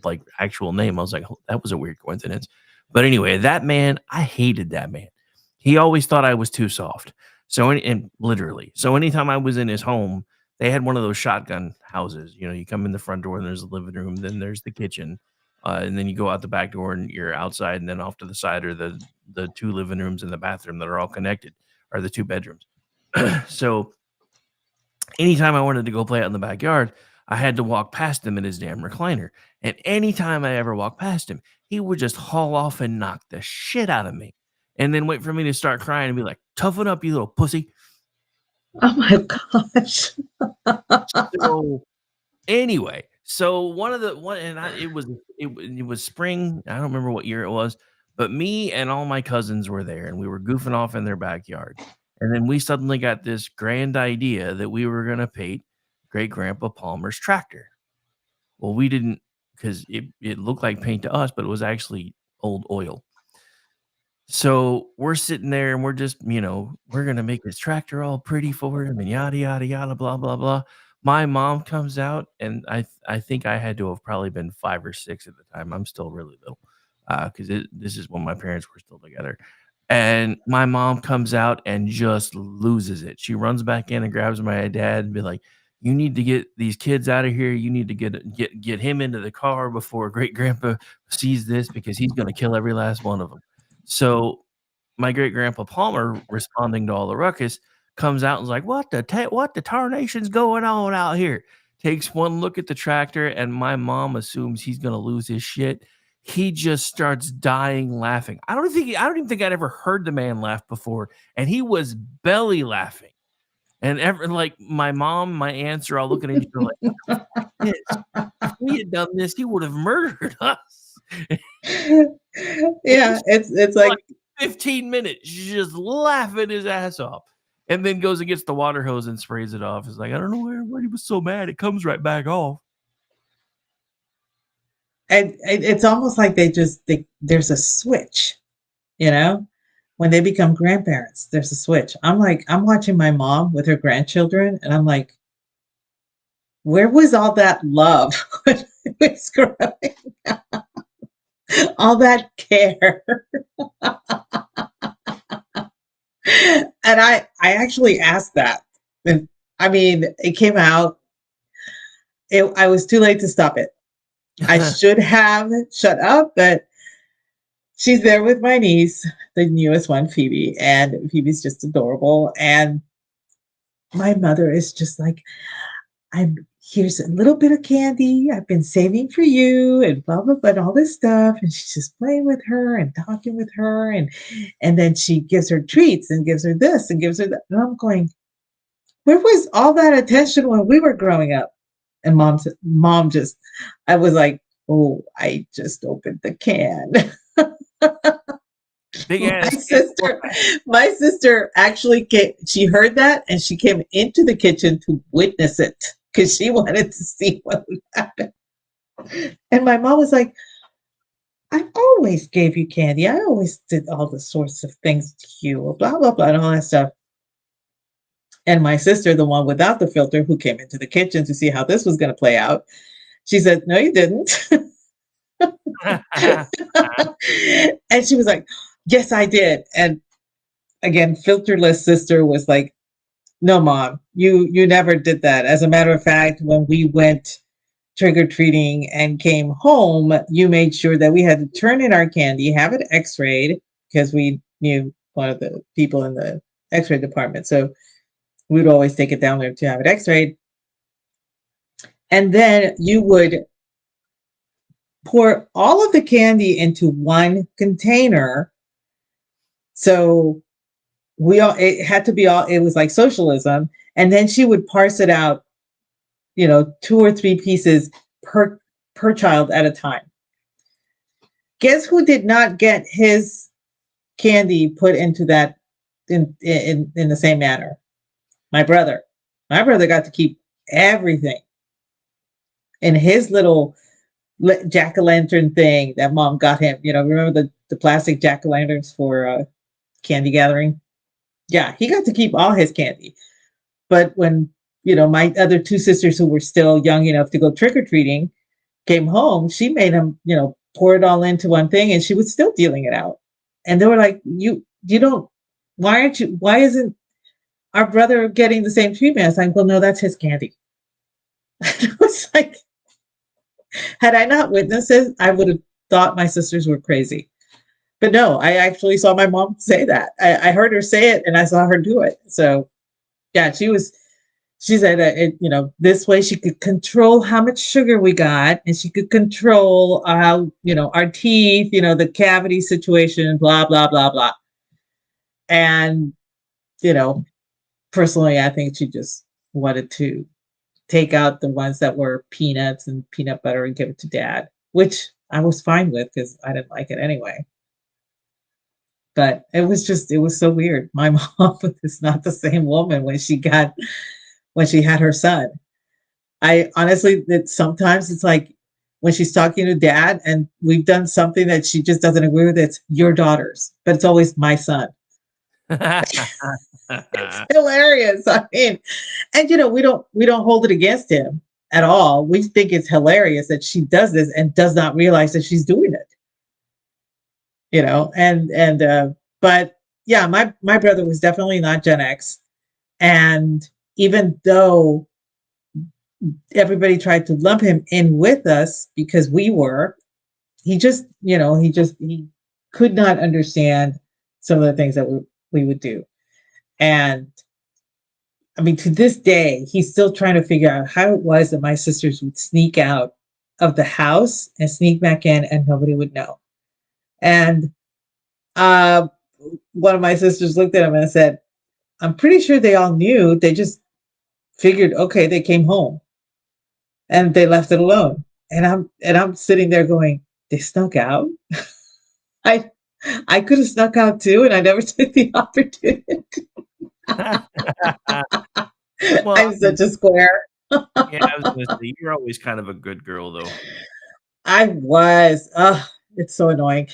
like actual name. I was like, "Oh, that was a weird coincidence." But anyway, that man, I hated that man. He always thought I was too soft. So, and literally, so anytime I was in his home, they had one of those shotgun houses. You know, you come in the front door and there's the living room, then there's the kitchen, and then you go out the back door and you're outside, and then off to the side are the two living rooms and the bathroom that are all connected, are the two bedrooms. So anytime I wanted to go play out in the backyard, I had to walk past him in his damn recliner. And anytime I ever walked past him, he would just haul off and knock the shit out of me. And then wait for me to start crying and be like, toughen up, you little pussy. Oh my gosh. So anyway, so one of the one and I, it was spring. I don't remember what year it was, but me and all my cousins were there and we were goofing off in their backyard. And then we suddenly got this grand idea that we were going to paint Great Grandpa Palmer's tractor. Well, we didn't because it looked like paint to us, but it was actually old oil. So we're sitting there and we're just, we're going to make this tractor all pretty for him and yada, yada, yada, blah, blah, blah. My mom comes out and I think I had to have probably been 5 or 6 at the time. I'm still really little because this is when my parents were still together. And my mom comes out and just loses it. She runs back in and grabs my dad and be like, "You need to get these kids out of here. You need to get him into the car before Great Grandpa sees this because he's going to kill every last one of them." So my great grandpa Palmer, responding to all the ruckus, comes out and is like, what the tarnation's going on out here? Takes one look at the tractor, and my mom assumes he's gonna lose his shit. He just starts dying laughing. I don't even think I'd ever heard the man laugh before, and he was belly laughing. And like my mom, my aunts are all looking at each other like, what the fuck is this? If we had done this, he would have murdered us. Yeah, it's like 15 minutes just laughing his ass off, and then goes and gets the water hose and sprays it off. It's like, I don't know why everybody was so mad. It comes right back off. and it's almost like there's a switch, when they become grandparents, there's a switch. I'm watching my mom with her grandchildren, and I'm like, where was all that love when I was growing up? All that care. And I actually asked that. And I mean, it came out. I was too late to stop it. I should have shut up, but she's there with my niece, the newest one, Phoebe, and Phoebe's just adorable. And my mother is just like, here's a little bit of candy I've been saving for you, and blah blah blah, and all this stuff. And she's just playing with her and talking with her, and then she gives her treats and gives her this and gives her that. And I'm going, where was all that attention when we were growing up? And mom just, I was like, oh, I just opened the can. Big ass. My sister actually came, she heard that and she came into the kitchen to witness it because she wanted to see what would happen. And my mom was like, I always gave you candy. I always did all the sorts of things to you, blah, blah, blah, and all that stuff. And my sister, the one without the filter, who came into the kitchen to see how this was going to play out, she said, no, you didn't. And she was like, yes, I did. And again, filterless sister was like, no, mom, you never did that. As a matter of fact, when we went trick-or-treating and came home, you made sure that we had to turn in our candy, have it x-rayed, because we knew one of the people in the x-ray department. So we'd always take it down there to have it x-rayed. And then you would pour all of the candy into one container. So it had to be it was like socialism. And then she would parse it out, 2 or 3 pieces per child at a time. Guess who did not get his candy put into that in the same manner? My brother. My brother got to keep everything. And his little jack-o'-lantern thing that mom got him, remember the plastic jack-o'-lanterns for candy gathering? Yeah, he got to keep all his candy. But when, my other two sisters who were still young enough to go trick-or-treating came home, she made him, pour it all into one thing, and she was still dealing it out. And they were like, you don't, why isn't our brother getting the same treatment? I was like, well, no, that's his candy. It was like, had I not witnessed it, I would have thought my sisters were crazy. But no, I actually saw my mom say that. I heard her say it and I saw her do it. So yeah, she said that this way she could control how much sugar we got, and she could control how, our teeth, the cavity situation, blah, blah, blah, blah. And, personally, I think she just wanted to take out the ones that were peanuts and peanut butter and give it to dad, which I was fine with because I didn't like it anyway. But it was so weird. My mom is not the same woman when she had her son. I honestly, sometimes it's like when she's talking to dad and we've done something that she just doesn't agree with, it's your daughters, but it's always my son. It's hilarious. I mean, and we don't hold it against him at all. We think it's hilarious that she does this and does not realize that she's doing it. But yeah, my brother was definitely not Gen X. And even though everybody tried to lump him in with us because we were, he could not understand some of the things that we would do. And I mean, to this day, he's still trying to figure out how it was that my sisters would sneak out of the house and sneak back in and nobody would know. And one of my sisters looked at him and said, I'm pretty sure they all knew. They just figured, okay, they came home and they left it alone. And I'm sitting there going, they snuck out. I could have snuck out too, and I never took the opportunity. Well, I'm such a square. Yeah, I was gonna say, you're always kind of a good girl, though. I was. It's so annoying.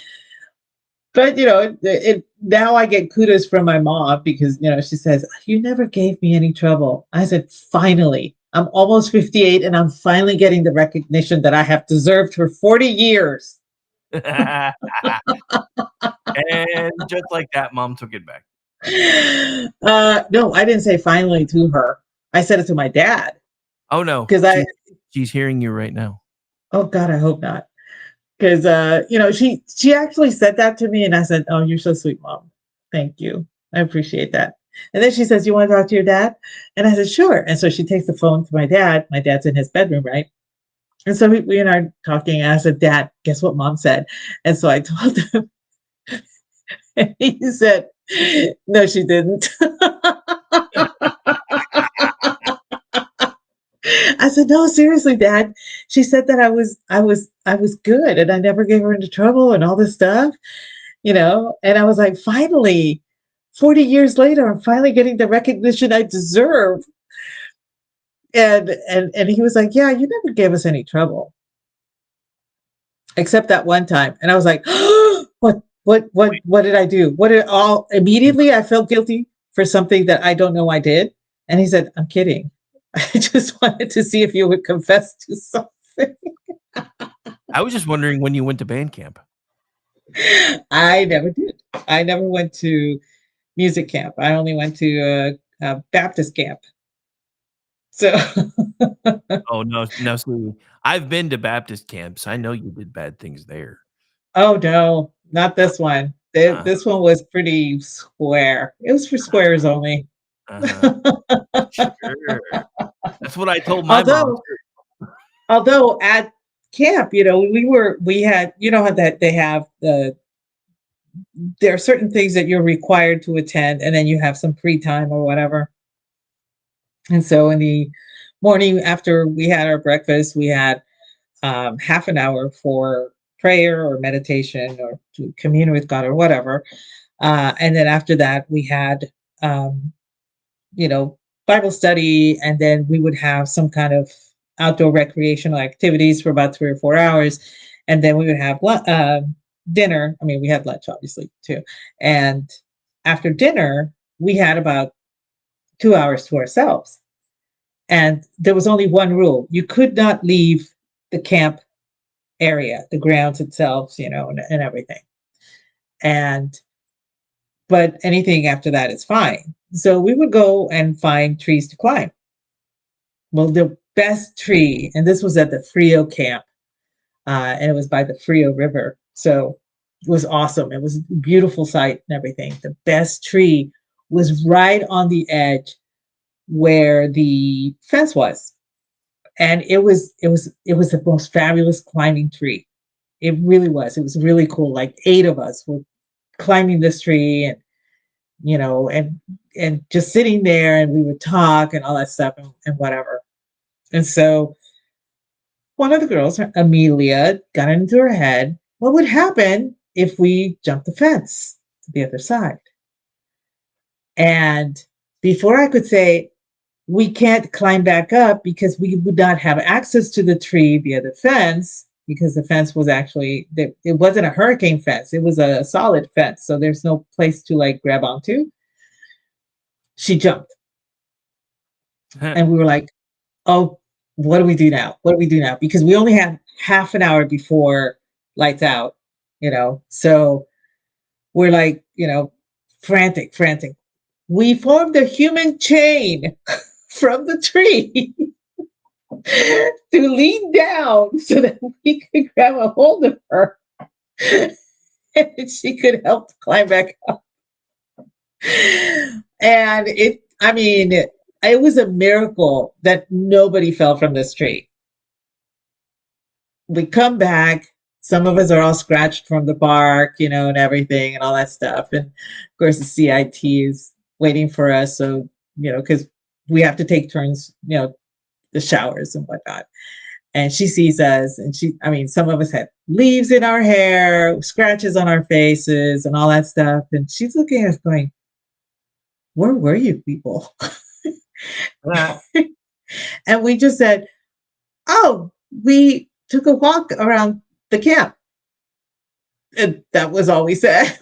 But now I get kudos from my mom because she says, you never gave me any trouble. I said, finally, I'm almost 58 and I'm finally getting the recognition that I have deserved for 40 years. And just like that, mom took it back. No, I didn't say finally to her. I said it to my dad. Oh no, because she's hearing you right now. Oh God, I hope not. Because she actually said that to me, and I said, "Oh, you're so sweet, Mom. Thank you. I appreciate that." And then she says, "You want to talk to your dad?" And I said, "Sure." And so she takes the phone to my dad. My dad's in his bedroom, right? And so we and I are talking, and I said, "Dad, guess what Mom said?" And so I told him, and he said, "No, she didn't." I said, "No, seriously, Dad. She said that I was good and I never gave her into trouble and all this stuff, And I was like, finally, 40 years later, I'm finally getting the recognition I deserve. And he was like, "Yeah, you never gave us any trouble, except that one time." And I was like, oh, what did I do? Immediately I felt guilty for something that I don't know I did. And he said, "I'm kidding. I just wanted to see if you would confess to something." I was just wondering when you went to band camp. I never did. I never went to music camp. I only went to a Baptist camp. So. Oh no! See, I've been to Baptist camps. I know you did bad things there. Oh no, not this one. This one was pretty square. It was for squares only. Sure. That's what I told my mom. Although at camp, we had, how that they have there are certain things that you're required to attend, and then you have some free time or whatever. And so in the morning after we had our breakfast, we had half an hour for prayer or meditation or to commune with God or whatever. And then after that, we had, Bible study, and then we would have some kind of outdoor recreational activities for about 3 or 4 hours, and then we would have dinner. I mean, we had lunch obviously too, and after dinner we had about 2 hours to ourselves. And there was only one rule: you could not leave the camp area, the grounds itself, and everything. And but anything after that is fine. So we would go and find trees to climb. Well, the best tree, and this was at the Frio camp, and it was by the Frio River. So it was awesome. It was a beautiful sight and everything. The best tree was right on the edge where the fence was. And it was the most fabulous climbing tree. It really was. It was really cool. Like 8 of us were climbing this tree, and and just sitting there, and we would talk and all that stuff, and whatever. And so one of the girls, Amelia, got it into her head, what would happen if we jumped the fence to the other side? And before I could say, we can't climb back up because we would not have access to the tree via the fence, because the fence was actually, it wasn't a hurricane fence. It was a solid fence. So there's no place to like grab onto. She jumped. And we were like, oh, what do we do now? What do we do now? Because we only have half an hour before lights out, So we're like, frantic. We formed a human chain from the tree to lean down so that we could grab a hold of her and she could help to climb back up. And it was a miracle that nobody fell from this tree. We come back, some of us are all scratched from the bark, and everything and all that stuff. And of course the CIT is waiting for us. So, because we have to take turns, the showers and whatnot. And she sees us, and some of us had leaves in our hair, scratches on our faces and all that stuff. And she's looking at us going, where were you people? Yeah. And we just said, oh, we took a walk around the camp. And that was all we said.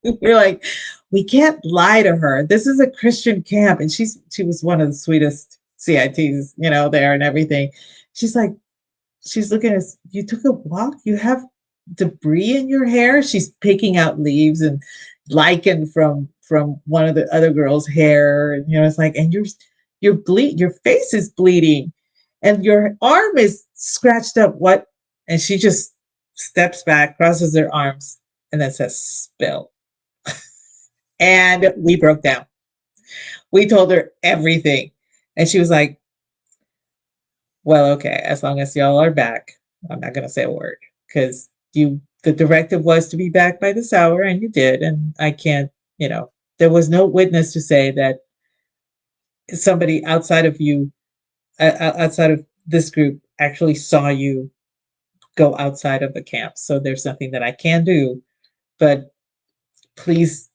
We're like, we can't lie to her. This is a Christian camp. And she was one of the sweetest CITs, there and everything. She's looking at us, you took a walk? You have debris in your hair? She's picking out leaves and lichen from one of the other girls' hair. And, it's like, and your face is bleeding and your arm is scratched up. What? And she just steps back, crosses her arms, and then says, spill. And we broke down. We told her everything. And she was like, well, okay, as long as y'all are back, I'm not going to say a word, because the directive was to be back by this hour, and you did. And I can't, there was no witness to say that somebody outside of you, outside of this group, actually saw you go outside of the camp. So there's nothing that I can do, but please,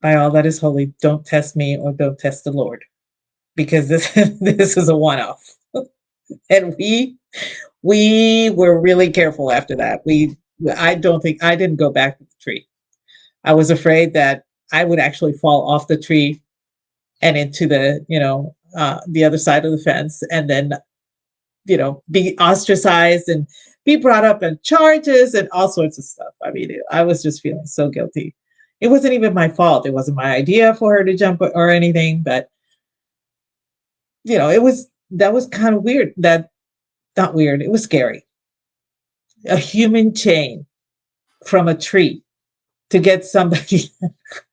by all that is holy, don't test me or don't test the Lord, because this is a one-off. And we were really careful after that. I didn't go back to the tree. I was afraid that I would actually fall off the tree and into the other side of the fence, and then, be ostracized and be brought up on charges and all sorts of stuff. I was just feeling so guilty. It wasn't even my fault. It wasn't my idea for her to jump or anything, but that was kind of weird. Not weird. It was scary. A human chain from a tree to get somebody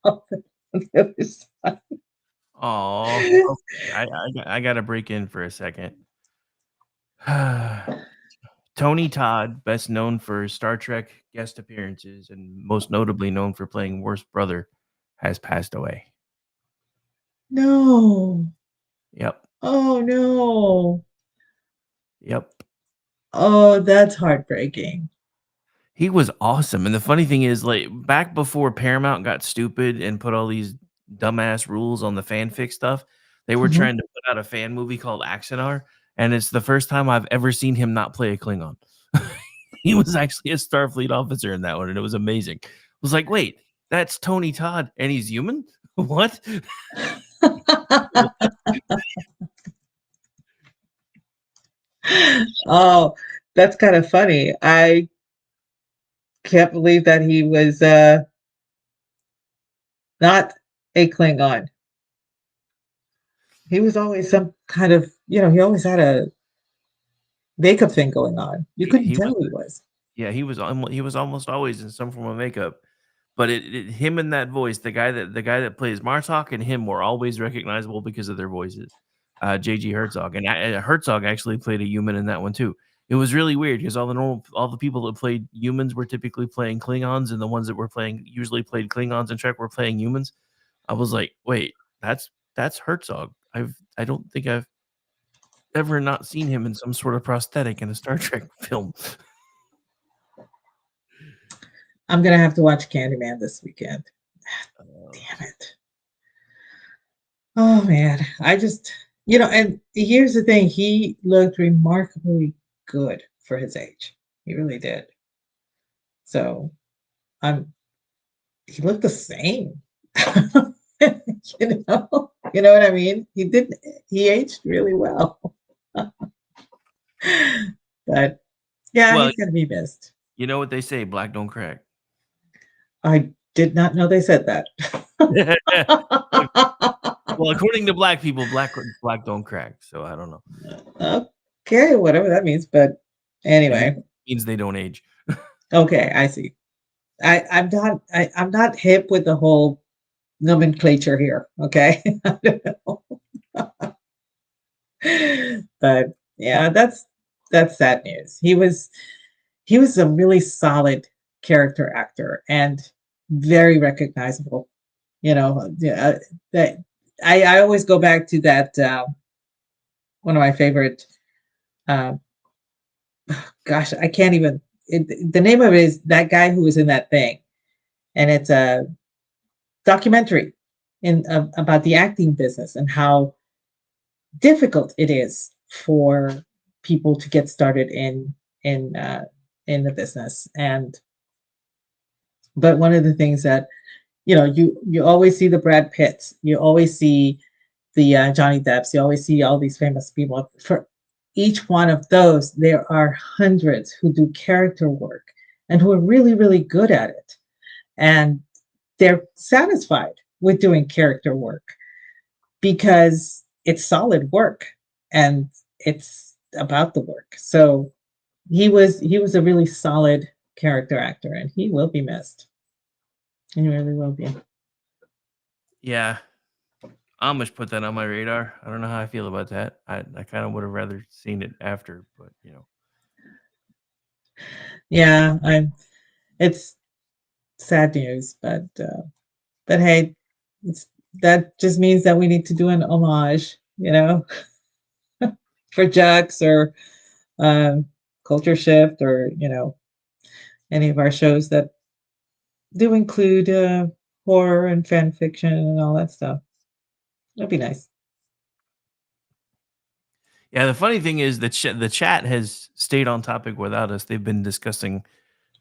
on the other side. Oh, okay. I got to break in for a second. Tony Todd, best known for Star Trek guest appearances and most notably known for playing Worst Brother, has passed away. No. Yep. Oh, no. Yep. Oh, that's heartbreaking. He was awesome. And the funny thing is, like, back before Paramount got stupid and put all these dumbass rules on the fanfic stuff, they were Mhm. trying to put out a fan movie called Axanar, and it's the first time I've ever seen him not play a Klingon. He was actually a Starfleet officer in that one, and it was amazing. I was like, wait, that's Tony Todd, and he's human? What? Oh, that's kind of funny. I can't believe that he was not a Klingon. He was always some kind of, he always had a makeup thing going on. You couldn't He was, tell he was. yeah, he was almost always in some form of makeup. But him and that voice, the guy that plays Martok and him were always recognizable because of their voices. J.G. Herzog, and Herzog actually played a human in that one too. It was really weird because all the people that played humans were typically playing Klingons, and the ones that were usually played Klingons in Trek were playing humans. I was like, wait, that's Herzog. I don't think I've ever not seen him in some sort of prosthetic in a Star Trek film. I'm gonna have to watch Candyman this weekend. Damn it. Oh man, I just, and here's the thing, he looked remarkably good for his age. He really did. So I'm he looked the same. You know what I mean? He aged really well. But yeah, Well, he's gonna be missed. you know what they say, black don't crack. I did not know they said that. Well, according to black people, black don't crack. So I don't know. Okay, whatever that means. But anyway, It means they don't age. okay, I see. I'm not hip with the whole nomenclature here. Okay, I don't know. But yeah, that's sad news. He was a really solid character actor and very recognizable. Yeah, that I always go back to that one of my favorite. Uh, gosh, I can't even. The name of it is That Guy Who Was in That Thing, and it's a documentary about the acting business and how difficult it is for people to get started in the business. And but one of the things that you always see the Brad Pitts, you always see the Johnny Depps, you always see all these famous people. For each one of those, there are hundreds who do character work and who are really, really good at it. And they're satisfied with doing character work because it's solid work and it's about the work. So he was a really solid character actor, and he will be missed. He really will be. Yeah. Amish put that on my radar. I don't know how I feel about that. I kind of would have rather seen it after, but Yeah, it's sad news, but hey, that just means that we need to do an homage, for Jax or Culture Shift, or any of our shows that do include horror and fan fiction and all that stuff. That'd be nice. Yeah, the funny thing is that the chat has stayed on topic without us. They've been discussing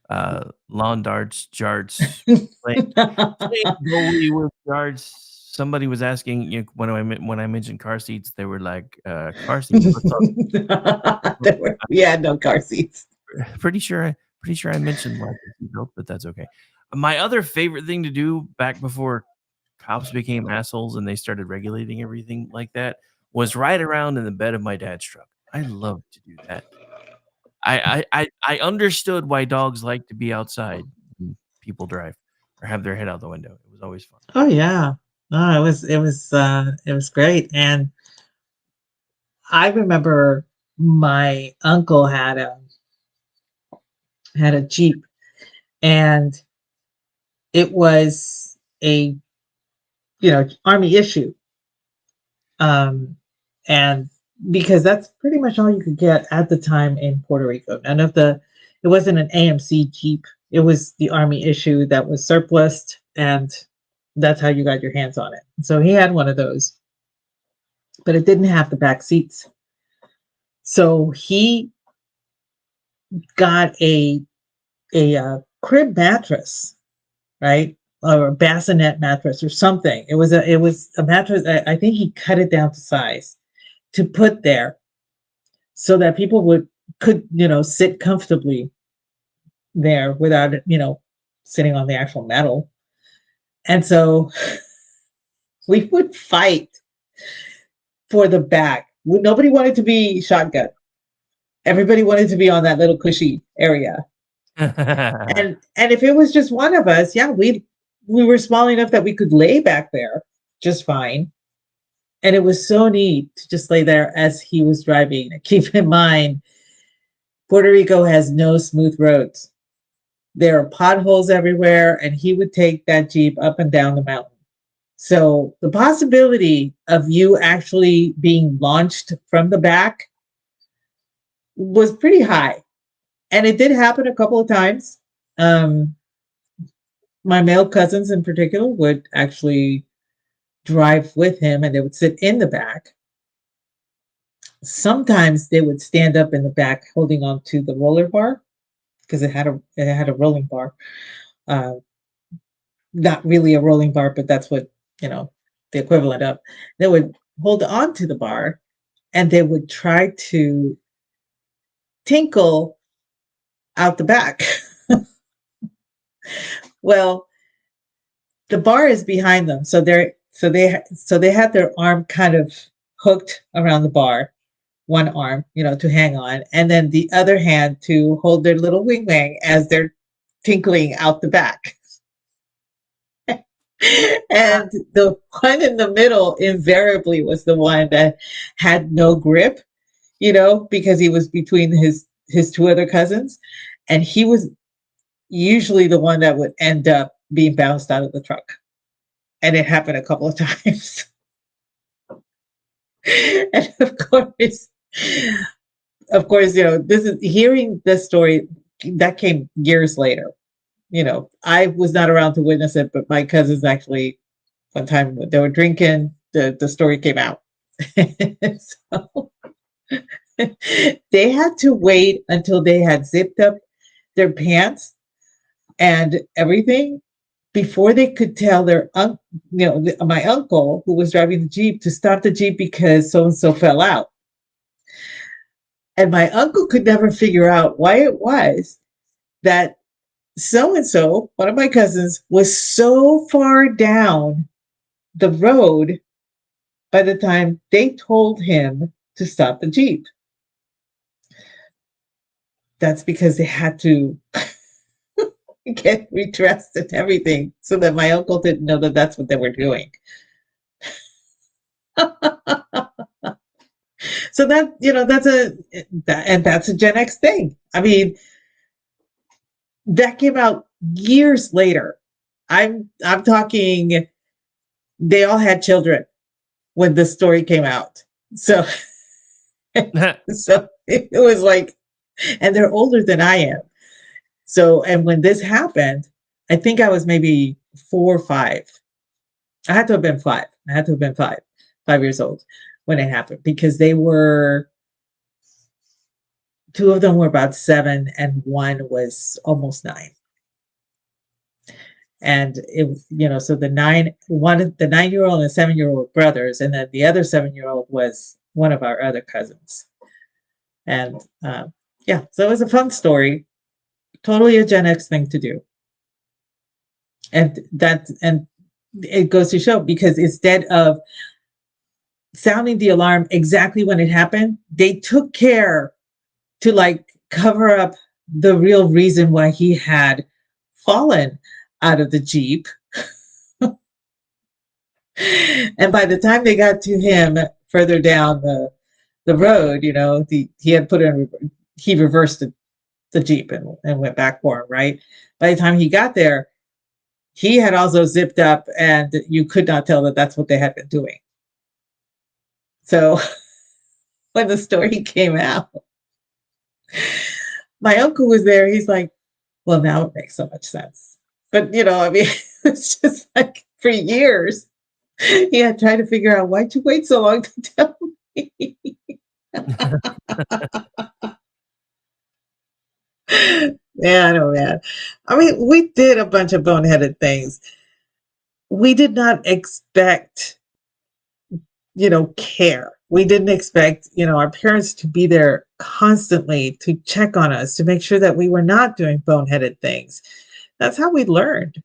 lawn darts, jarts, playing goalie with jarts. Somebody was asking when I mentioned car seats, they were like, "Car seats." We had no car seats. Pretty sure I mentioned lack of seatbelt, but that's okay. My other favorite thing to do back before cops became assholes and they started regulating everything like that was ride around in the bed of my dad's truck. I loved to do that. I understood why dogs like to be outside when people drive or have their head out the window. It was always fun. Oh yeah. No, it was great. And I remember my uncle had a Jeep, and it was a Army issue. And because that's pretty much all you could get at the time in Puerto Rico. It wasn't an AMC Jeep. It was the Army issue that was surplus, and that's how you got your hands on it. So he had one of those, but it didn't have the back seats. So he got a crib mattress, right? Or a bassinet mattress or something. It was a mattress. I think he cut it down to size to put there so that people could sit comfortably there without sitting on the actual metal. And so we would fight for the back. Nobody wanted to be shotgun. Everybody wanted to be on that little cushy area. And if it was just one of us, yeah, we were small enough that we could lay back there just fine. And it was so neat to just lay there as he was driving. Keep in mind, Puerto Rico has no smooth roads. There are potholes everywhere, and he would take that Jeep up and down the mountain. So the possibility of you actually being launched from the back was pretty high. And it did happen a couple of times. Um, my male cousins in particular would actually drive with him and they would sit in the back. Sometimes they would stand up in the back holding on to the roller bar because it had a rolling bar. Uh, Not really a rolling bar, but that's what, the equivalent of. They would hold on to the bar and they would try to tinkle out the back. Well, the bar is behind them, so they had their arm kind of hooked around the bar, one arm, to hang on, and then the other hand to hold their little wing wang as they're tinkling out the back. And the one in the middle invariably was the one that had no grip, because he was between his two other cousins, and he was usually the one that would end up being bounced out of the truck. And it happened a couple of times. And of course, this is hearing this story that came years later. I was not around to witness it, but my cousins actually, one time when they were drinking, the story came out. So they had to wait until they had zipped up their pants and everything before they could tell my uncle who was driving the Jeep to stop the Jeep because so and so fell out. And my uncle could never figure out why it was that so and so, one of my cousins, was so far down the road by the time they told him to stop the Jeep. That's because they had to get redressed and everything so that my uncle didn't know that that's what they were doing. So that's a Gen X thing. I mean, that came out years later. I'm talking, they all had children when this story came out. So so it was like, and they're older than I am. So, and when this happened, I think I was maybe 4 or 5. I had to have been 5. I had to have been 5 years old when it happened, because two of them were about 7 and one was almost 9. And so the 9-year-old and 7-year-old brothers, and then the other 7-year-old was one of our other cousins. And yeah, so it was a fun story, totally a Gen X thing to do. And it goes to show, because instead of sounding the alarm exactly when it happened, they took care to cover up the real reason why he had fallen out of the Jeep. And by the time they got to him further down the road, he reversed the Jeep and went back for him, right? By the time he got there, he had also zipped up, and you could not tell that that's what they had been doing. So when the story came out, my uncle was there. He's like, well, now it makes so much sense. But, it's just like for years, he had tried to figure out, why'd you wait so long to tell me? Man, oh man. I mean, we did a bunch of boneheaded things. We did not expect, care. We didn't expect, our parents to be there constantly to check on us, to make sure that we were not doing boneheaded things. That's how we learned,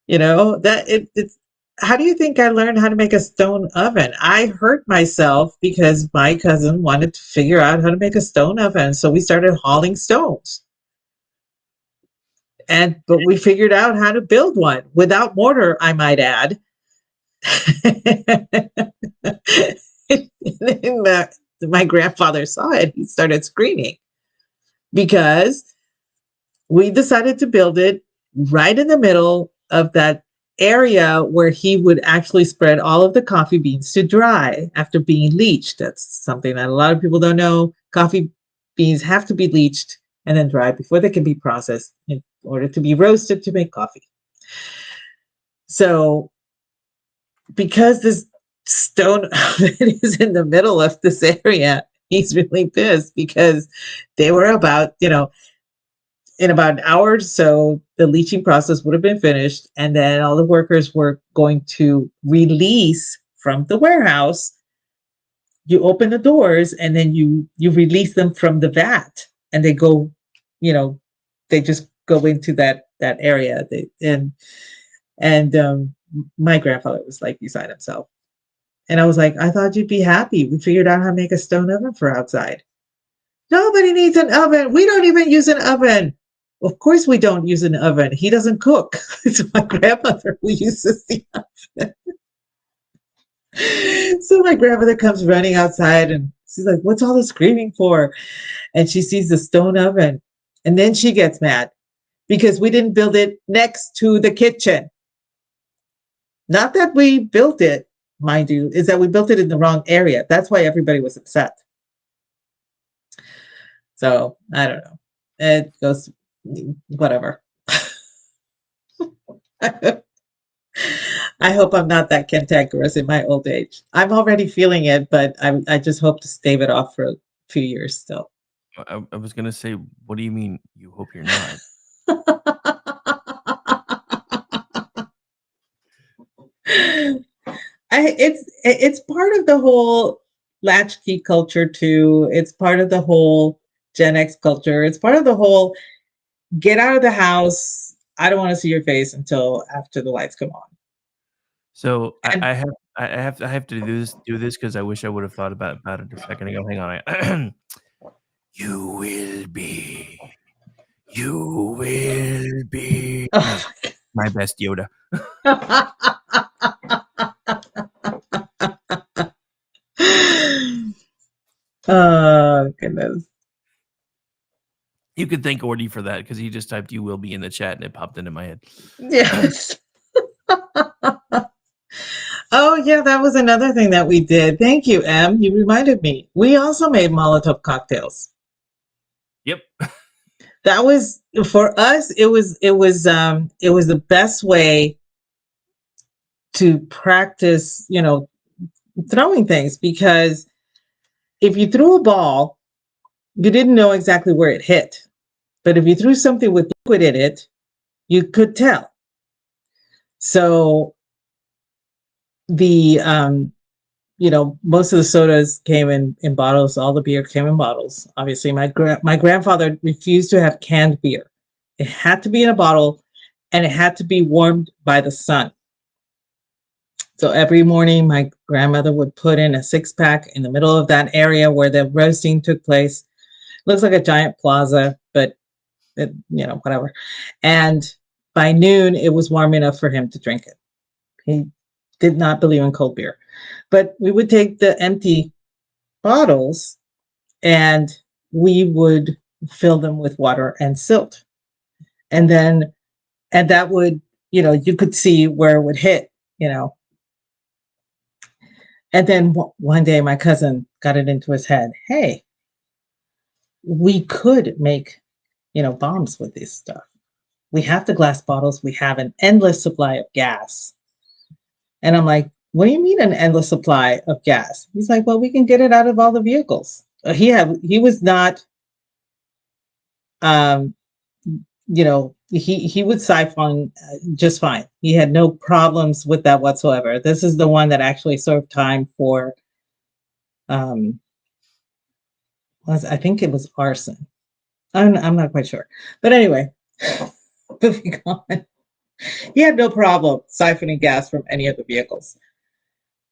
it's how do you think I learned how to make a stone oven? I hurt myself because my cousin wanted to figure out how to make a stone oven. So we started hauling stones. But we figured out how to build one without mortar, I might add. And my grandfather saw it. He started screaming because we decided to build it right in the middle of that area where he would actually spread all of the coffee beans to dry after being leached. That's something that a lot of people don't know. Coffee beans have to be leached and then dried before they can be processed in order to be roasted to make coffee. So because this stone oven is in the middle of this area, he's really pissed because they were about, in about an hour or so, the leaching process would have been finished, and then all the workers were going to release from the warehouse. You open the doors, and then you release them from the vat, and they go, they just go into that area. My grandfather was like beside himself, and I was like, I thought you'd be happy. We figured out how to make a stone oven for outside. Nobody needs an oven. We don't even use an oven. Of course we don't use an oven. He doesn't cook. It's my grandmother who uses the oven. So my grandmother comes running outside and she's like, what's all the screaming for? And she sees the stone oven. And then she gets mad because we didn't build it next to the kitchen. Not that we built it, mind you, is that we built it in the wrong area. That's why everybody was upset. So I don't know. It goes, whatever. I hope I'm not that cantankerous in my old age. I'm already feeling it, but I just hope to stave it off for a few years still. I was going to say, what do you mean you hope you're not? It's part of the whole latchkey culture too. It's part of the whole Gen X culture. It's part of the whole get out of the house. I don't want to see your face until after the lights come on. So I have to do this because I wish I would have thought about it a second ago. Hang on. You will be my best Yoda. Oh goodness. You could thank Ordy for that because he just typed "you will be" in the chat and it popped into my head. Yes. Oh yeah, that was another thing that we did. Thank you, Em. You reminded me. We also made Molotov cocktails. Yep. That was for us. It was the best way to practice, throwing things, because if you threw a ball, you didn't know exactly where it hit. But if you threw something with liquid in it, you could tell. So the most of the sodas came in bottles. All the beer came in bottles. Obviously, my grandfather refused to have canned beer. It had to be in a bottle, and it had to be warmed by the sun. So every morning, my grandmother would put in a 6-pack in the middle of that area where the roasting took place. Looks like a giant plaza, but whatever. And by noon, it was warm enough for him to drink it. He did not believe in cold beer. But we would take the empty bottles and we would fill them with water and silt. And that would, you could see where it would hit, And then one day my cousin got it into his head, hey, we could make, bombs with this stuff. We have the glass bottles. We have an endless supply of gas. And I'm like, what do you mean an endless supply of gas? He's like, well, we can get it out of all the vehicles. He was not, um, he would siphon just fine. He had no problems with that whatsoever. This is the one that actually served time for, um, I think it was arson. I'm not quite sure, but anyway, moving on. He had no problem siphoning gas from any of the vehicles.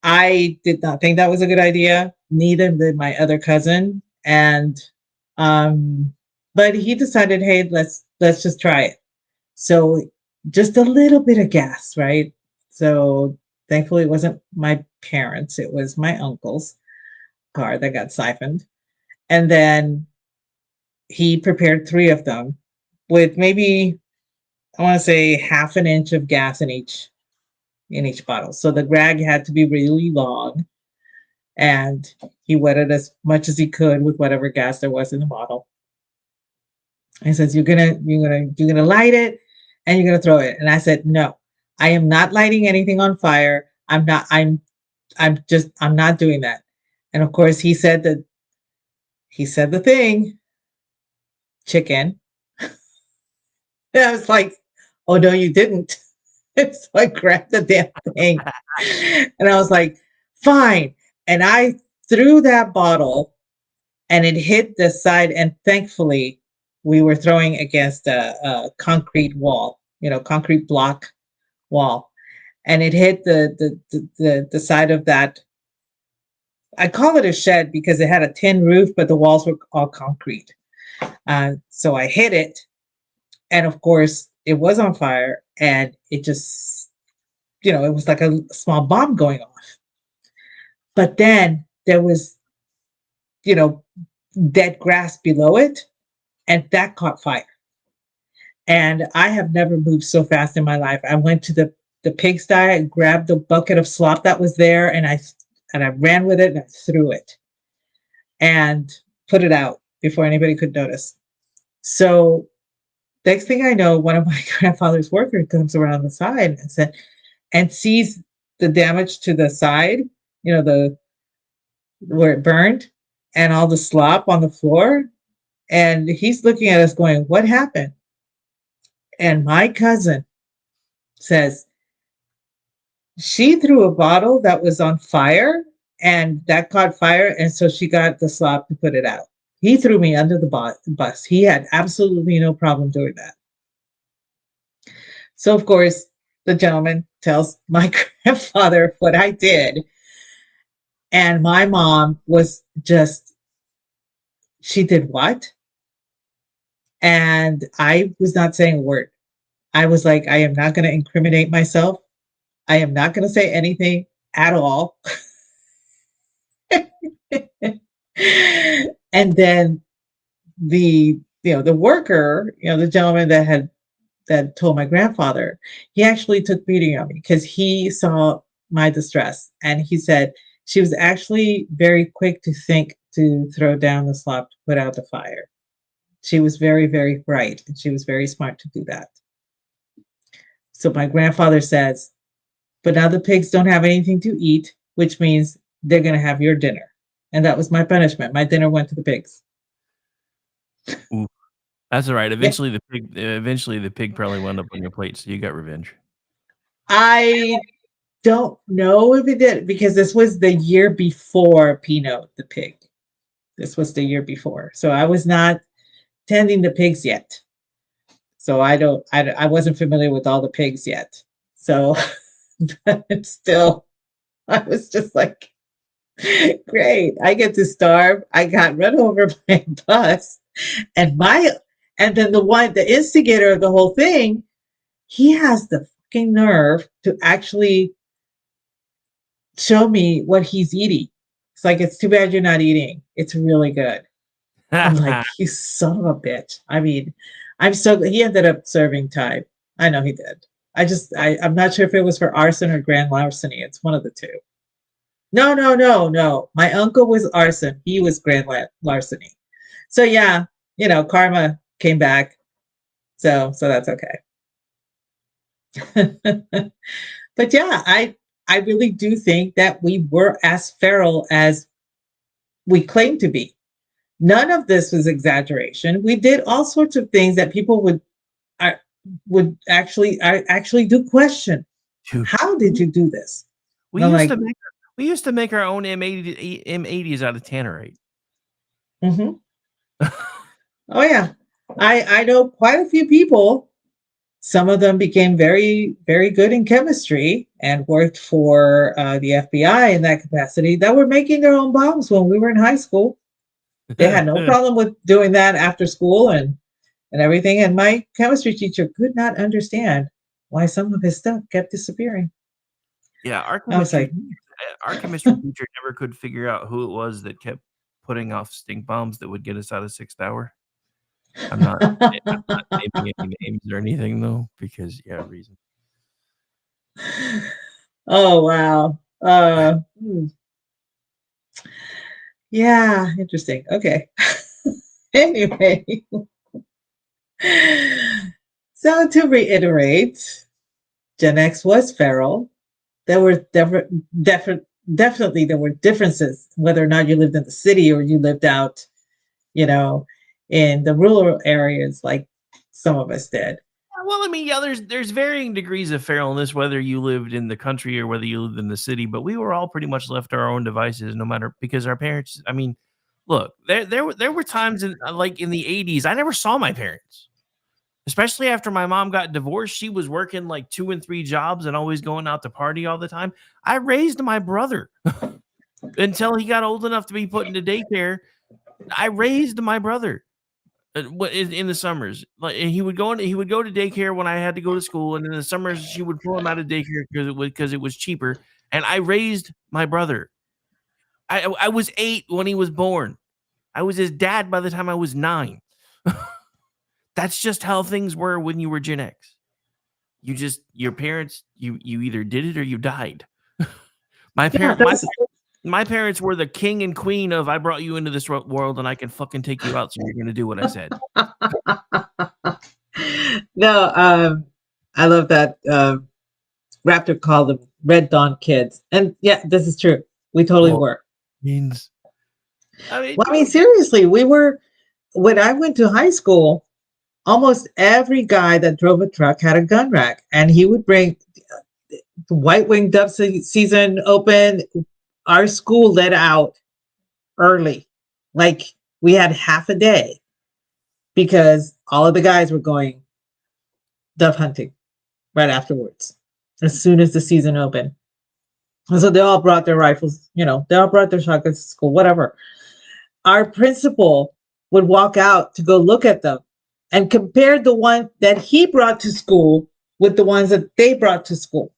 I did not think that was a good idea. Neither did my other cousin. And but he decided, hey, let's just try it. So just a little bit of gas, right? So thankfully it wasn't my parents, it was my uncle's car that got siphoned. And then he prepared three of them with maybe, I want to say, half an inch of gas in each bottle. So the drag had to be really long, and he wet it as much as he could with whatever gas there was in the bottle. He says, you're gonna light it and you're gonna throw it. And I said, no, I am not lighting anything on fire. I'm not doing that. And of course he said the thing, chicken. And I was like, oh no, you didn't. So I grabbed the damn thing. And I was like, fine. And I threw that bottle and it hit the side. And thankfully, we were throwing against a concrete wall, concrete block wall. And it hit the side of that. I call it a shed because it had a tin roof, but the walls were all concrete. So I hit it. And of course, it was on fire. And it just, it was like a small bomb going off. But then there was, dead grass below it, and that caught fire. And I have never moved so fast in my life. I went to the pigsty, I grabbed the bucket of slop that was there, and I ran with it and I threw it and put it out before anybody could notice. So next thing I know, one of my grandfather's workers comes around the side and sees the damage to the side, where it burned and all the slop on the floor. And he's looking at us going, what happened? And my cousin says, she threw a bottle that was on fire and that caught fire. And so she got the slop to put it out. He threw me under the bus. He had absolutely no problem doing that. So, of course, the gentleman tells my grandfather what I did. And my mom was just, she did what? And I was not saying a word. I was like, I am not going to incriminate myself. I am not going to say anything at all. And then the worker, the gentleman that told my grandfather, he actually took pity on me because he saw my distress, and he said she was actually very quick to think to throw down the slop to put out the fire. She was very, very bright, and she was very smart to do that. So my grandfather says, but now the pigs don't have anything to eat, which means they're going to have your dinner. And that was my punishment. My dinner went to the pigs. Ooh, that's all right. Eventually the pig probably wound up on your plate, so you got revenge. I don't know if it did, because this was the year before Pinot the pig. This was the year before. So I was not tending the pigs yet. So I wasn't familiar with all the pigs yet. So but still, I was just like, great, I get to starve. I got run over by a bus. And then the instigator of the whole thing, he has the fucking nerve to actually show me what he's eating. It's like, it's too bad you're not eating. It's really good. I'm like, you son of a bitch. I mean, he ended up serving time. I know he did. I'm not sure if it was for arson or grand larceny. It's one of the two. No. My uncle was arson. He was grand larceny. So yeah, karma came back. So that's okay. But yeah, I really do think that we were as feral as we claim to be. None of this was exaggeration. We did all sorts of things that people I, I actually do question. Dude, How did you do this? we And I'm used to like, make we used to make our own M80s out of tannerite. mm-hmm. Oh yeah, I know quite a few people. Some of them became very very good in chemistry and worked for the FBI in that capacity. That were making their own bombs when we were in high school. They had no problem with doing that after school and everything. And my chemistry teacher could not understand why some of his stuff kept disappearing. Yeah, I was like, our chemistry teacher never could figure out who it was that kept putting off stink bombs that would get us out of sixth hour. I'm not naming any names or anything though, because reason. oh wow. Yeah, interesting. Okay. Anyway, so to reiterate, Gen X was feral. There were definitely there were differences whether or not you lived in the city or you lived out, you know, in the rural areas like some of us did. Well, I mean, there's varying degrees of feralness whether you lived in the country or whether you lived in the city, but we were all pretty much left to our own devices, no matter because our parents. I mean, look, there were times in like in the '80s, I never saw my parents, especially after my mom got divorced. She was working like 2 and 3 jobs and always going out to party all the time. I raised my brother until he got old enough to be put into daycare. I raised my brother. In the summers, like he would go to daycare when I had to go to school, and in the summers she would pull him out of daycare because it was cheaper. And I raised my brother. I was 8 when he was born. I was his dad by the time I was 9. That's just how things were when you were Gen X. Your parents, you either did it or you died. My parents were the king and queen of I brought you into this world and I can fucking take you out, so you're gonna do what I said. No, I love that Raptor called them Red Dawn kids. And yeah, this is true. We totally were. I mean, seriously, we were when I went to high school, almost every guy that drove a truck had a gun rack, and he would bring the White Wing Dove season open. Our school let out early, like we had half a day because all of the guys were going dove hunting right afterwards, as soon as the season opened. And so they all brought their rifles, they all brought their shotguns to school, whatever. Our principal would walk out to go look at them and compare the one that he brought to school with the ones that they brought to school.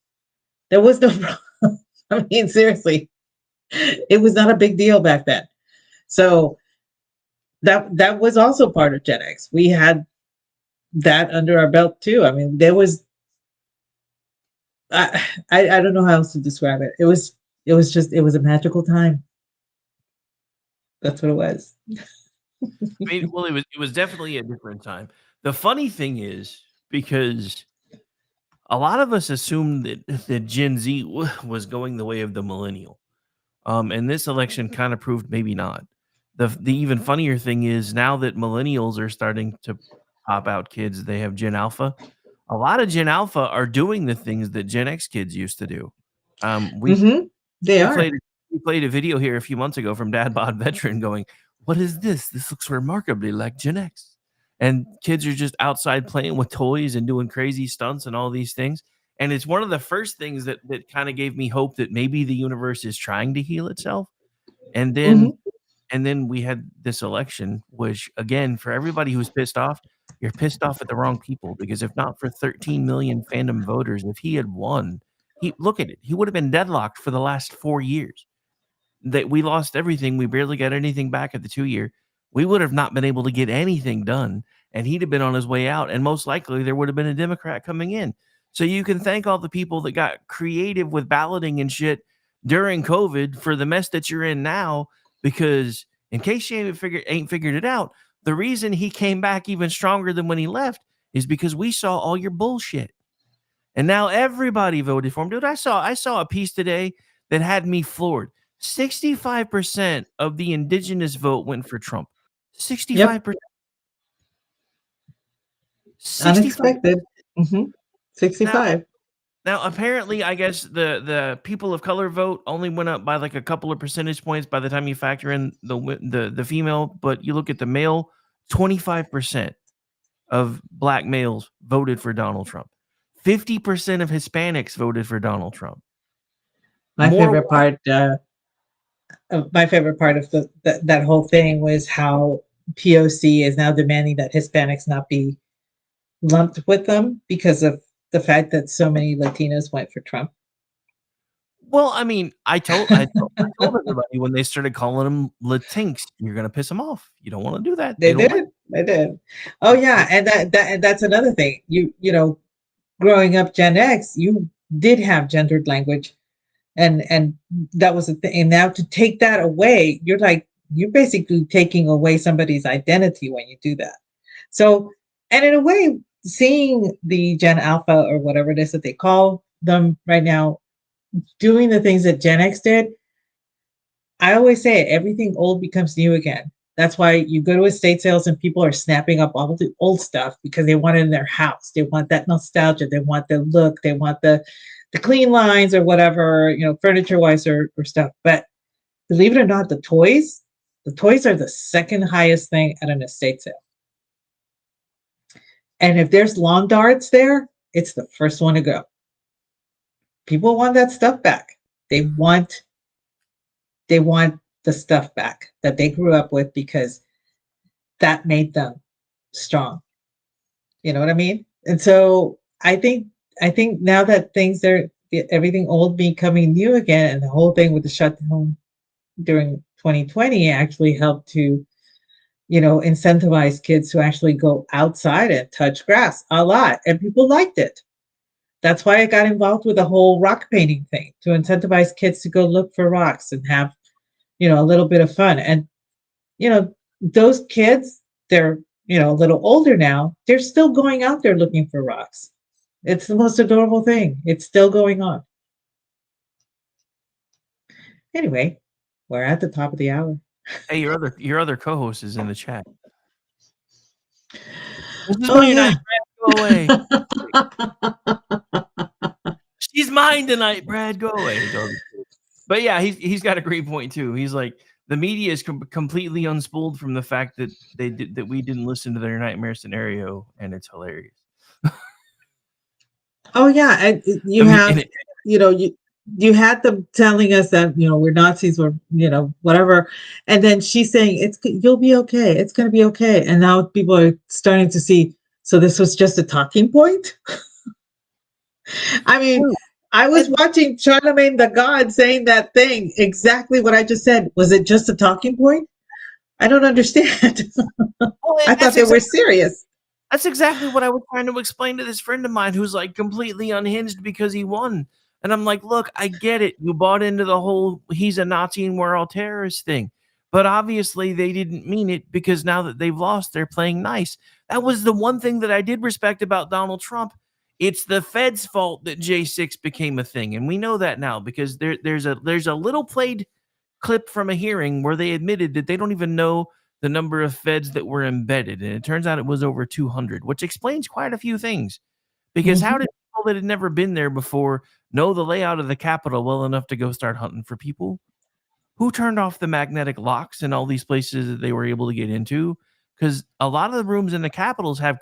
There was no problem. I mean, seriously, it was not a big deal back then. So that was also part of Gen X. We had that under our belt too. I mean, there was I don't know how else to describe it. It was a magical time. That's what it was. I mean, well, it was definitely a different time. The funny thing is, because a lot of us assumed that Gen Z was going the way of the millennial, and this election kind of proved maybe not. The even funnier thing is now that millennials are starting to pop out kids, they have Gen Alpha. A lot of Gen Alpha are doing the things that Gen X kids used to do. We played a video here a few months ago from Dad Bod Veteran going, "What is this? This looks remarkably like Gen X." And kids are just outside playing with toys and doing crazy stunts and all these things. And it's one of the first things that kind of gave me hope that maybe the universe is trying to heal itself. And then we had this election, which again, for everybody who's pissed off, you're pissed off at the wrong people, because if not for 13 million fandom voters, if he had won, look at it, he would have been deadlocked for the last 4 years. That we lost everything. We barely got anything back at the 2-year. We would have not been able to get anything done, and he'd have been on his way out. And most likely there would have been a Democrat coming in. So you can thank all the people that got creative with balloting and shit during COVID for the mess that you're in now, because in case you ain't figured it out, the reason he came back even stronger than when he left is because we saw all your bullshit. And now everybody voted for him. Dude, I saw a piece today that had me floored. 65% of the indigenous vote went for Trump. 65%. 65. Unexpected. Now, 65. now apparently, I guess the people of color vote only went up by like a couple of percentage points by the time you factor in the female, but you look at the male, 25% of black males voted for Donald Trump. 50% of Hispanics voted for Donald Trump. My favorite part of that whole thing was how POC is now demanding that Hispanics not be lumped with them because of the fact that so many Latinos went for Trump. Well, I mean, I told everybody when they started calling them Latinx, you're gonna piss them off. You don't want to do that. They don't like did. They did. Oh yeah, and that's another thing. You know, growing up Gen X, you did have gendered language, and that was a thing. And now to take that away, you're basically taking away somebody's identity when you do that. So, and in a way, seeing the Gen Alpha or whatever it is that they call them right now, doing the things that Gen X did, I always say it, everything old becomes new again. That's why you go to estate sales and people are snapping up all the old stuff because they want it in their house. They want that nostalgia. They want the look. They want the clean lines or whatever, furniture wise or stuff. But believe it or not, the toys are the second highest thing at an estate sale. And if there's lawn darts there, it's the first one to go. People want that stuff back. They want the stuff back that they grew up with because that made them strong. You know what I mean? And so I think now that things are everything old becoming new again, and the whole thing with the shutdown during 2020 actually helped to, incentivize kids to actually go outside and touch grass a lot, and people liked it. That's why I got involved with the whole rock painting thing, to incentivize kids to go look for rocks and have, a little bit of fun. And, those kids, they're, a little older now, they're still going out there looking for rocks. It's the most adorable thing. It's still going on. Anyway, we're at the top of the hour. Hey, your other co-host is in the chat. This is Oh, my yeah. night, Brad. Go away. She's mine tonight, Brad. Go away. But yeah, he's got a great point too. He's like, the media is completely unspooled from the fact that that we didn't listen to their nightmare scenario, and it's hilarious. Oh yeah, and you you had them telling us that we're Nazis or whatever, and then she's saying you'll be okay, it's going to be okay, and now people are starting to see. So this was just a talking point. I mean, I was watching Charlemagne the God saying that thing, exactly what I just said. Was it just a talking point? I don't understand. I thought they were serious. That's exactly what I was trying to explain to this friend of mine who's like completely unhinged because he won. And I'm like, look, I get it. You bought into the whole he's a Nazi and we're all terrorists thing. But obviously they didn't mean it, because now that they've lost, they're playing nice. That was the one thing that I did respect about Donald Trump. It's the Fed's fault that J6 became a thing. And we know that now because there's a little played clip from a hearing where they admitted that they don't even know the number of feds that were embedded. And it turns out it was over 200, which explains quite a few things. Because how did people that had never been there before know the layout of the Capitol well enough to go start hunting for people? Who turned off the magnetic locks in all these places that they were able to get into? Because a lot of the rooms in the Capitals have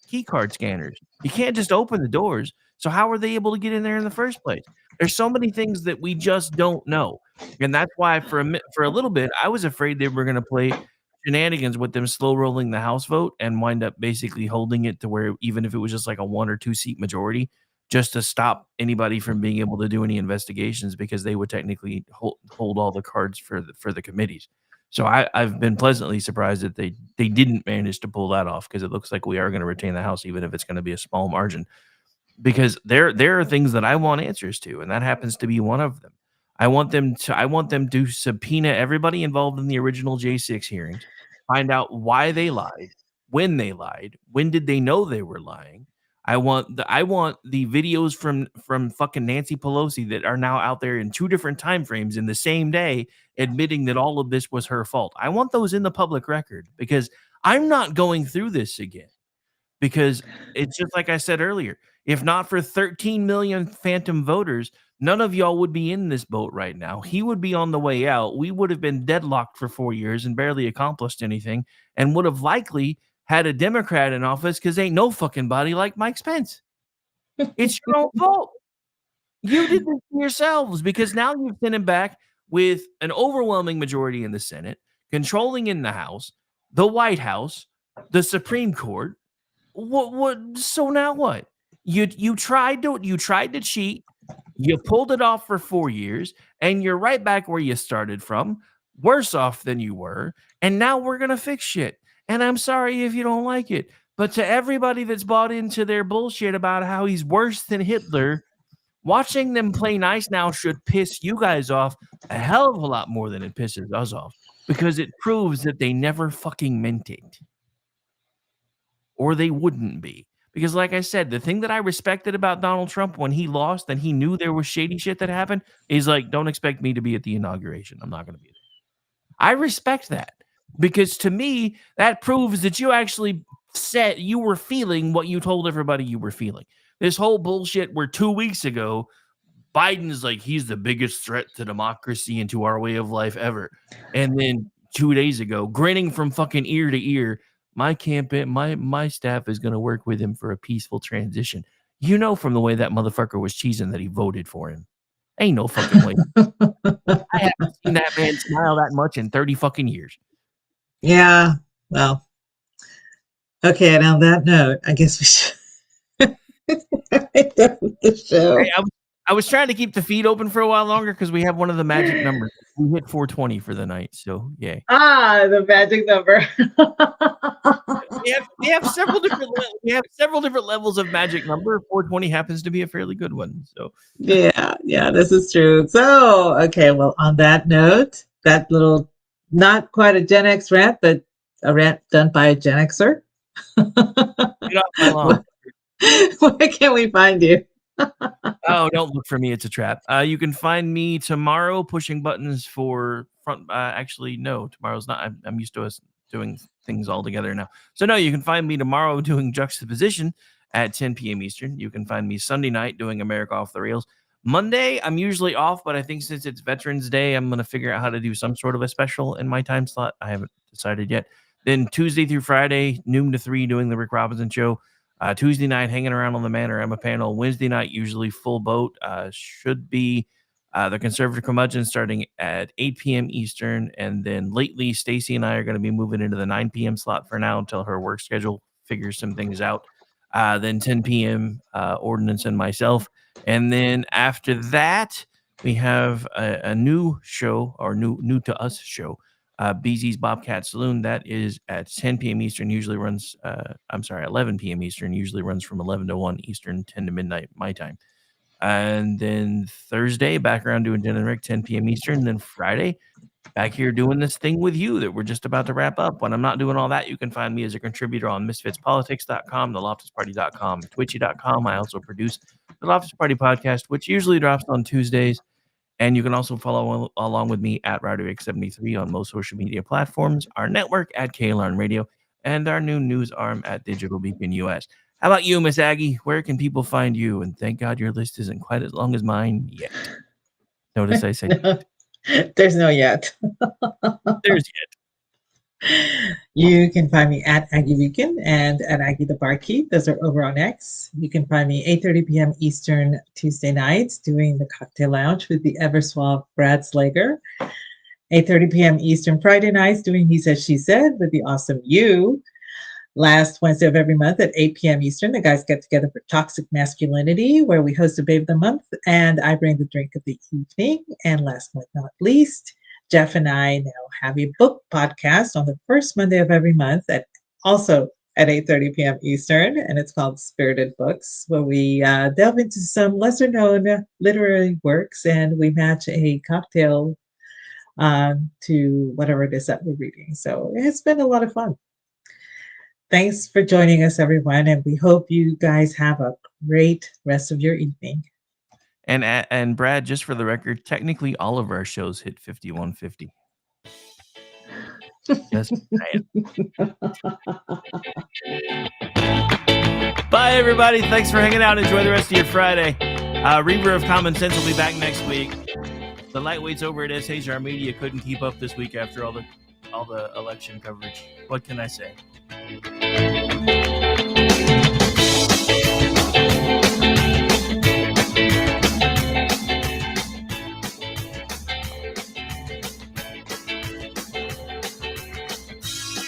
key card scanners. You can't just open the doors. So how were they able to get in there in the first place? There's so many things that we just don't know. And that's why for a little bit, I was afraid they were going to play shenanigans with them slow rolling the House vote and wind up basically holding it to where even if it was just like a 1 or 2 seat majority, just to stop anybody from being able to do any investigations, because they would technically hold all the cards for the committees. So I've been pleasantly surprised that they didn't manage to pull that off, because it looks like we are going to retain the House, even if it's going to be a small margin, because there are things that I want answers to, and that happens to be one of them. I want them to subpoena everybody involved in the original J6 hearings, find out why they lied, when did they know they were lying. I want the videos from fucking Nancy Pelosi that are now out there in 2 different time frames in the same day admitting that all of this was her fault. I want those in the public record because I'm not going through this again. Because it's just like I said earlier, if not for 13 million phantom voters, none of y'all would be in this boat right now. He would be on the way out. We would have been deadlocked for 4 years and barely accomplished anything and would have likely had a Democrat in office because ain't no fucking body like Mike Spence. It's your own fault. You did this to yourselves because now you've sent him back with an overwhelming majority in the Senate, controlling in the House, the White House, the Supreme Court. What so now what? You tried to cheat, you pulled it off for 4 years, and you're right back where you started from, worse off than you were, and now we're gonna fix shit. And I'm sorry if you don't like it, but to everybody that's bought into their bullshit about how he's worse than Hitler, watching them play nice now should piss you guys off a hell of a lot more than it pisses us off because it proves that they never fucking meant it. Or they wouldn't be. Because like I said, the thing that I respected about Donald Trump when he lost and he knew there was shady shit that happened is like, don't expect me to be at the inauguration. I'm not going to be there. I respect that because to me, that proves that you actually said you were feeling what you told everybody you were feeling. This whole bullshit where 2 weeks ago, Biden's like, he's the biggest threat to democracy and to our way of life ever. And then 2 days ago, grinning from fucking ear to ear, my campaign, my staff is going to work with him for a peaceful transition. You know from the way that motherfucker was cheesing that he voted for him. Ain't no fucking way. I haven't seen that man smile that much in 30 fucking years. Yeah. Well. Okay. And on that note, I guess we should end the show. Hey, I was trying to keep the feed open for a while longer because we have one of the magic numbers. We hit 420 for the night, so yay. The magic number. we have several different levels of magic number. 420 happens to be a fairly good one. So yeah, this is true. So okay, well, on that note, that little not quite a Gen X rant, but a rant done by a Gen Xer. Where can we find you? Oh, don't look for me. It's a trap. You can find me tomorrow pushing buttons for front. Actually, no, tomorrow's not. I'm used to us doing things all together now. So no, you can find me tomorrow doing juxtaposition at 10 p.m. Eastern. You can find me Sunday night doing America Off the Rails. Monday, I'm usually off, but I think since it's Veterans Day, I'm going to figure out how to do some sort of a special in my time slot. I haven't decided yet. Then Tuesday through Friday, noon to 3, doing the Rick Robinson Show. Tuesday night, hanging around on the Manor Emma panel. Wednesday night, usually full boat. Should be the Conservative Curmudgeon starting at 8 p.m. Eastern. And then lately, Stacy and I are going to be moving into the 9 p.m. slot for now until her work schedule figures some things out. Then 10 p.m. Ordinance and myself. And then after that, we have a new show, or new to us show. BZ's Bobcat Saloon. That is at 10 p.m. Eastern, usually runs, 11 p.m. Eastern, usually runs from 11 to 1 Eastern, 10 to midnight, my time. And then Thursday, back around doing Jen and Rick, 10 p.m. Eastern. And then Friday, back here doing this thing with you that we're just about to wrap up. When I'm not doing all that, you can find me as a contributor on misfitspolitics.com, theloftusparty.com, twitchy.com. I also produce the Loftus Party podcast, which usually drops on Tuesdays. And you can also follow along with me at RiderX73 on most social media platforms, our network at KLRN Radio, and our new news arm at Digital Beacon US. How about you, Miss Aggie? Where can people find you? And thank God your list isn't quite as long as mine yet. Notice I said There's no yet. There's yet. You can find me at Aggie Beacon and at Aggie the Barkeep. Those are over on X. You can find me 8:30 p.m. Eastern Tuesday nights doing the Cocktail Lounge with the ever suave Brad Slager. 8:30 p.m. Eastern Friday nights doing He Said, She Said with the awesome You. Last Wednesday of every month at 8 p.m. Eastern, the guys get together for Toxic Masculinity, where we host a Babe of the Month, and I bring the drink of the evening. And last but not least, Jeff and I now have a book podcast on the first Monday of every month, also at 8:30 p.m. Eastern, and it's called Spirited Books, where we delve into some lesser-known literary works, and we match a cocktail to whatever it is that we're reading. So it's been a lot of fun. Thanks for joining us, everyone, and we hope you guys have a great rest of your evening. And Brad, just for the record, technically all of our shows hit 5150. Just saying. Bye, everybody. Thanks for hanging out. Enjoy the rest of your Friday. Reaver of Common Sense will be back next week. The lightweights over at SHR Media couldn't keep up this week after all the election coverage. What can I say?